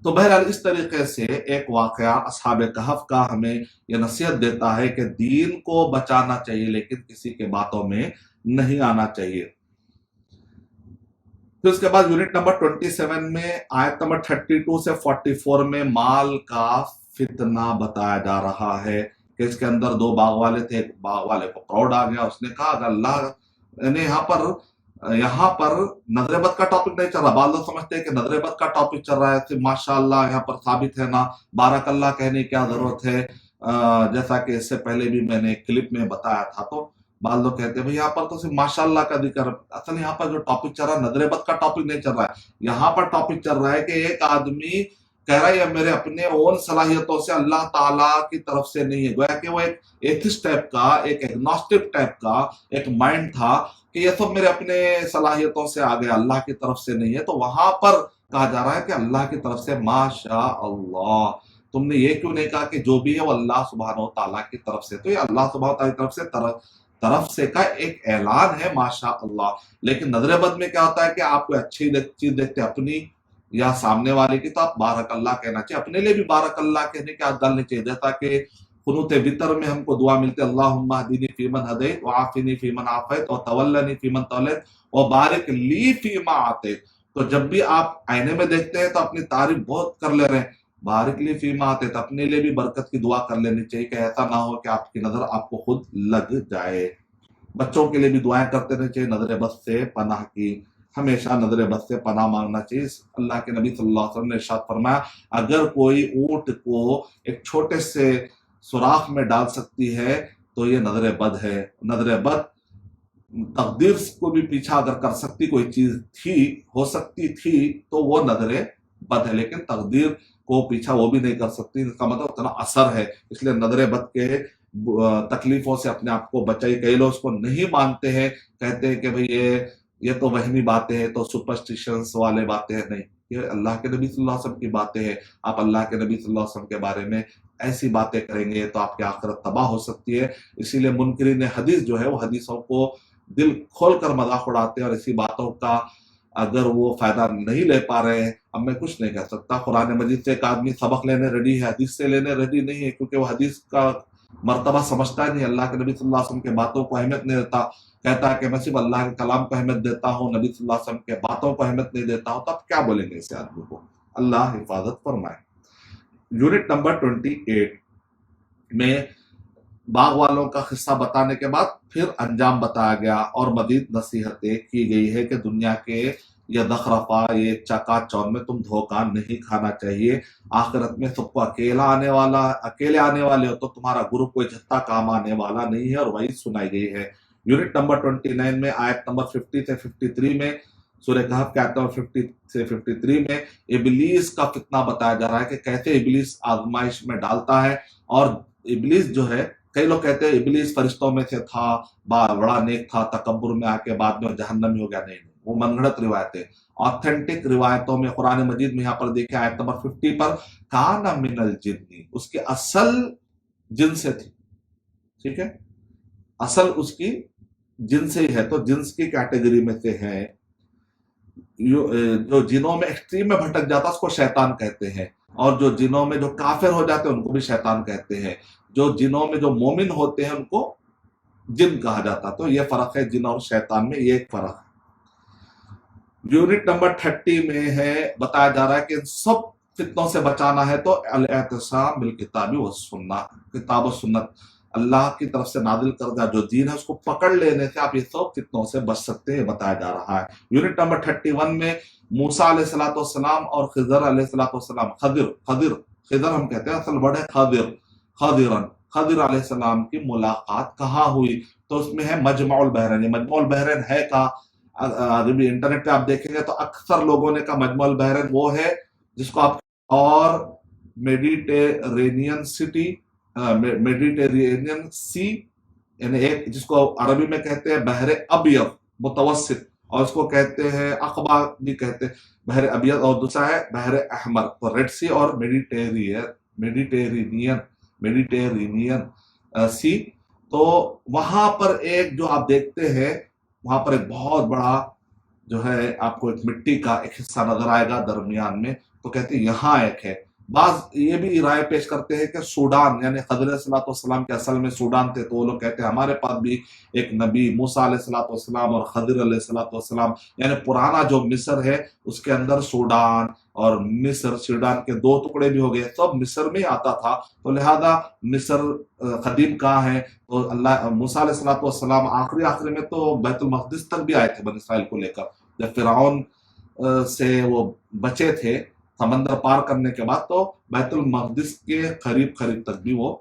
تو بہرحال اس طریقے سے ایک واقعہ اصحاب کہف کا ہمیں یہ نصیحت دیتا ہے کہ دین کو بچانا چاہیے لیکن کسی کے باتوں میں نہیں آنا چاہیے. پھر اس کے بعد یونٹ نمبر 27 میں آیت نمبر 32 سے 44 میں مال کا فتنہ بتایا جا رہا ہے کہ اس کے اندر 2 باغ والے تھے. ایک باغ والے کو پراؤڈ آ گیا, اس نے کہا اگر اللہ نے یہاں پر نظر بد کا ٹاپک نہیں چل رہا. بعض لوگ سمجھتے ہیں کہ نظر بد کا ٹاپک چل رہا ہے, صرف ماشاء اللہ یہاں پر ثابت ہے نا, بارک اللہ کہنے کی کیا ضرورت ہے, جیسا کہ اس سے پہلے بھی میں نے کلپ میں بتایا تھا. تو بعض لوگ کہتے ہیں بھئی یہاں پر تو صرف ماشاء اللہ کا ذکر. اصل یہاں پر جو ٹاپک چل رہا ہے نظر بد کا ٹاپک نہیں چل رہا ہے. یہاں پر ٹاپک چل رہا ہے کہ ایک آدمی کہہ رہا ہے یہ میرے اپنے اون صلاحیتوں سے اللہ تعالیٰ کی طرف سے نہیں ہے. گویا کہ وہ ایک ایتھسٹ ٹائپ کا, ایک ایگنوسٹک ٹائپ کا ایک مائنڈ تھا کہ یہ سب میرے اپنے صلاحیتوں سے آگے, اللہ کی طرف سے نہیں ہے. تو وہاں پر کہا جا رہا ہے کہ اللہ کی طرف سے ماشاء اللہ. تم نے یہ کیوں نہیں کہا کہ جو بھی ہے وہ اللہ سبحانہ و تعالیٰ کی طرف سے؟ تو یہ اللہ سبحانہ و تعالیٰ کی طرف سے کا ایک اعلان ہے ماشاء اللہ. لیکن نظر بد میں کیا ہوتا ہے کہ آپ کو اچھی چیز دیکھتے اپنی یا سامنے والے کی تو آپ بارک اللہ کہنا چاہیے. اپنے لیے بھی بارک اللہ کہنے کی عادت ڈالنی چاہیے. جیسا کہ قنوت وتر میں ہم کو دعا ملتی ہے اللہم اہدنی فیمن ہدیت وعافنی فیمن عافیت وتولنی فیمن تولیت وبارک لی فیما آتیت. تو جب بھی آپ آئینے میں دیکھتے ہیں تو اپنی تعریف بہت کر لے رہے ہیں, بارک لی فیما آتیت, اپنے لیے بھی برکت کی دعا کر لینی چاہیے کہ ایسا نہ ہو کہ آپ کی نظر آپ کو خود لگ جائے. بچوں کے لیے بھی دعائیں کرتے رہنے چاہیے نظر بد سے پناہ کی, ہمیشہ نظر بد سے پناہ مانگنا چاہیے. اللہ کے نبی صلی اللہ علیہ وسلم نے ارشاد فرمایا اگر کوئی اونٹ کو ایک چھوٹے سے سوراخ میں ڈال سکتی ہے تو یہ نظر بد ہے. نظر بد تقدیر کو بھی پیچھا اگر کر سکتی کوئی چیز ہو سکتی تھی تو وہ نظر بد ہے, لیکن تقدیر کو پیچھا وہ بھی نہیں کر سکتی. اس کا مطلب اتنا اثر ہے. اس لیے نظر بد کے تکلیفوں سے اپنے آپ کو بچائی. کئی لوگ اس کو نہیں مانتے ہیں, کہتے ہیں کہ بھئی یہ تو وہمی باتیں ہیں, تو سپرسٹیشنز والے باتیں ہیں. نہیں, یہ اللہ کے نبی صلی اللہ علیہ وسلم کی باتیں ہیں. آپ اللہ کے نبی صلی اللہ علیہ وسلم کے بارے میں ایسی باتیں کریں گے تو آپ کی آخرت تباہ ہو سکتی ہے. اسی لیے منکرین حدیث جو ہے وہ حدیثوں کو دل کھول کر مذاق اڑاتے ہیں اور اسی باتوں کا اگر وہ فائدہ نہیں لے پا رہے ہیں، اب میں کچھ نہیں کہہ سکتا. قرآن مجید سے ایک آدمی سبق لینے ریڈی ہے، حدیث سے لینے ریڈی نہیں ہے، کیونکہ وہ حدیث کا مرتبہ سمجھتا ہے نہیں، اللہ کے نبی صلی اللہ علیہ وسلم کے باتوں کو اہمیت نہیں دیتا، کہتا ہے کہ میں صرف اللہ کے کلام کو اہمیت دیتا ہوں، نبی صلی اللہ علیہ وسلم کے باتوں کو اہمیت نہیں دیتا ہوں. تو اب کیا بولیں گے اس آدمی کو؟ اللہ حفاظت فرمائے. یونٹ نمبر 28 میں باغ والوں کا قصہ بتانے کے بعد پھر انجام بتایا گیا اور مزید نصیحتیں کی گئی ہے کہ دنیا کے یہ دخرفا، یہ چکا چون میں تم دھوکہ نہیں کھانا چاہیے. آخرت میں سب کو اکیلے آنے والے ہو تو تمہارا گروپ کوئی جھٹا کام آنے والا نہیں ہے، اور وہی سنائی گئی ہے. یونٹ نمبر 29 میں آیت نمبر 50 سے 53 میں، سورہ کہف کے آیت نمبر 50 سے 53 میں ابلیس کا فتنہ بتایا جا رہا ہے کہ کیسے ابلیس آزمائش میں ڈالتا ہے. اور ابلیس جو ہے، کئی لوگ کہتے ہیں ابلیس فرشتوں میں سے تھا، بڑا نیک تھا، تکبر میں آ کے بعد میں جہنمی ہو گیا. نہیں، وہ من گھڑت روایتیں. آتھینٹک روایتوں میں قرآن مجید میں یہاں پر دیکھیں آیت نمبر 50 پر، کان من الجن، اس کی اصل جن سے تھی. ٹھیک ہے، اصل اس کی جن سے ہی ہے، تو جنس کی کیٹیگری میں سے ہے. جو جنوں میں ایکسٹریم میں بھٹک جاتا ہے اس کو شیطان کہتے ہیں، اور جو جنوں میں جو کافر ہو جاتے ہیں ان کو بھی شیطان کہتے ہیں. جو جنوں میں جو مومن ہوتے ہیں ان کو جن کہا جاتا. تو یہ فرق ہے جن اور شیطان میں، یہ ایک فرق ہے. یونٹ نمبر 30 میں ہے بتایا جا رہا ہے کہ ان سب فتنوں سے بچانا ہے تو الاعتصام بالکتاب والسنہ، کتاب و سنت، اللہ کی طرف سے نازل کردہ جو دین ہے اس کو پکڑ لینے سے آپ یہ سب فتنوں سے بچ سکتے ہیں، بتایا جا رہا ہے. یونٹ نمبر 31 میں موسیٰ علیہ السلام اور خضر علیہ السلام، خضر ہم کہتے ہیں، اصل ورڈ ہے خضر علیہ السلام کی ملاقات کہاں ہوئی؟ تو اس میں ہے مجمع البحرین. یہ مجمع البحرین ہے کہاں؟ ابھی انٹرنیٹ پہ آپ دیکھیں گے تو اکثر لوگوں نے کہا مجمع البحرین وہ ہے جس کو آپ، اور میڈیٹرینین سی، یعنی ایک جس کو عربی میں کہتے ہیں بحر ابیض متوسط، اور اس کو کہتے ہیں عقبہ بھی کہتے ہیں بحر ابیض، اور دوسرا ہے بحر احمر. تو ریڈ سی اور میڈیٹرینین سی. تو وہاں پر ایک جو آپ دیکھتے ہیں، وہاں پر ایک بہت بڑا جو ہے آپ کو ایک مٹی کا ایک حصہ نظر آئے گا درمیان میں. تو کہتے ہیں یہاں ایک ہے. بعض یہ بھی رائے پیش کرتے ہیں کہ سوڈان، یعنی خضر علیہ السلام کے اصل میں سوڈان تھے، تو وہ لوگ کہتے ہیں ہمارے پاس بھی ایک نبی موسیٰ علیہ السلام اور خضر علیہ السلام، یعنی پرانا جو مصر ہے اس کے اندر سوڈان اور مصر، سوڈان کے دو ٹکڑے بھی ہو گئے، سب مصر میں آتا تھا. تو لہذا مصر قدیم کہاں ہے؟ تو اللہ موسیٰ علیہ السلام آخری میں تو بیت المقدس تک بھی آئے تھے بنی اسرائیل کو لے کر. جب فرعون سے وہ بچے تھے سمندر پار کرنے کے بعد، تو بیت المقدس کے قریب تک بھی وہ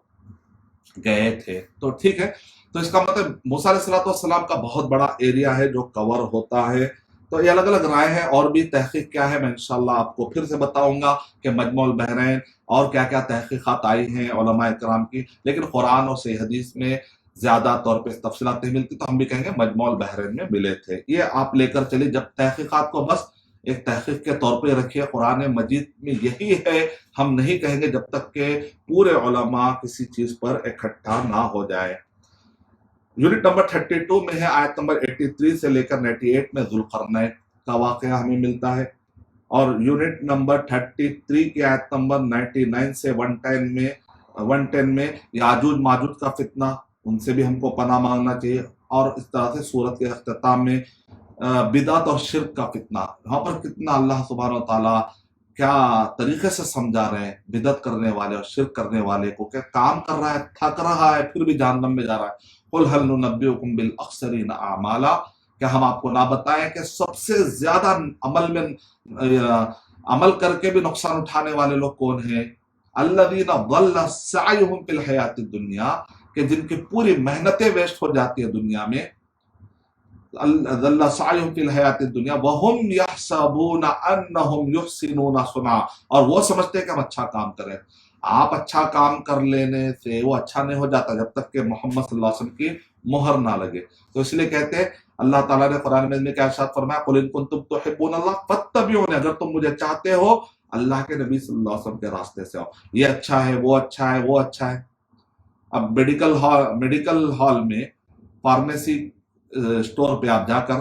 گئے تھے. تو ٹھیک ہے، تو اس کا مطلب موسیٰ علیہ السلام کا بہت بڑا ایریا ہے جو کور ہوتا ہے. تو یہ الگ الگ رائے ہے، اور بھی تحقیق کیا ہے میں انشاءاللہ آپ کو پھر سے بتاؤں گا کہ مجمع البحرین اور کیا کیا تحقیقات آئی ہیں علماء کرام کی. لیکن قرآن اور صحیح حدیث میں زیادہ طور پہ تفصیلات نہیں ملتی، تو ہم بھی کہیں گے مجمع البحرین میں ملے تھے. یہ آپ لے کر چلیے. جب تحقیقات کو بس ایک تحقیق کے طور پہ رکھیے. قرآن مجید میں یہی ہے، ہم نہیں کہیں گے جب تک کہ پورے علماء کسی چیز پر اکٹھا نہ ہو جائے. یونٹ نمبر 32 میں ہے آیت نمبر 83 سے لے کر 98 میں ذوالقرنین کا واقعہ ہمیں ملتا ہے. اور یونٹ نمبر 33 کی آیت نمبر 99 سے 110 میں یاجوج ماجوج کا فتنہ، ان سے بھی ہم کو پناہ مانگنا چاہیے. اور اس طرح سے سورت کے اختتام میں بدعت اور شرک کا فتنہ، وہاں پر کتنا اللہ سبحانہ و تعالیٰ کیا طریقے سے سمجھا رہے ہیں بدعت کرنے والے اور شرک کرنے والے کو، کہ کام کر رہا ہے، تھک رہا ہے، پھر بھی جہنم میں جا رہا ہے. قل هل ننبئکم بالاخسرین اعمالا، کیا ہم آپ کو نہ بتائیں کہ سب سے زیادہ عمل کر کے بھی نقصان اٹھانے والے لوگ کون ہیں؟ الذین ضل سعیہم فی الحیاۃ الدنیا، کہ جن کی پوری محنتیں ویسٹ ہو جاتی ہے دنیا میں. ضل سعیہم فی الحیاۃ الدنیا وہم یحسبون انہم یحسنون صنعا، اور وہ سمجھتے ہیں کہ ہم اچھا کام کریں. آپ اچھا کام کر لینے سے وہ اچھا نہیں ہو جاتا جب تک کہ محمد صلی اللہ علیہ وسلم کی مہر نہ لگے. تو اس لیے کہتے ہیں اللہ تعالیٰ نے قرآن میں کیا ارشاد فرمایا، قل ان کنتم تحبون اللہ فاتبعونی، اگر تم مجھے چاہتے ہو اللہ کے نبی صلی اللہ علیہ وسلم کے راستے سے آؤ. یہ اچھا ہے، وہ اچھا ہے، وہ اچھا ہے. اب میڈیکل ہال میں، فارمیسی اسٹور پہ آپ جا کر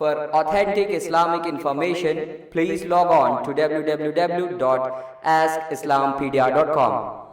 For authentic Islamic information, please log on to www.askislampedia.com.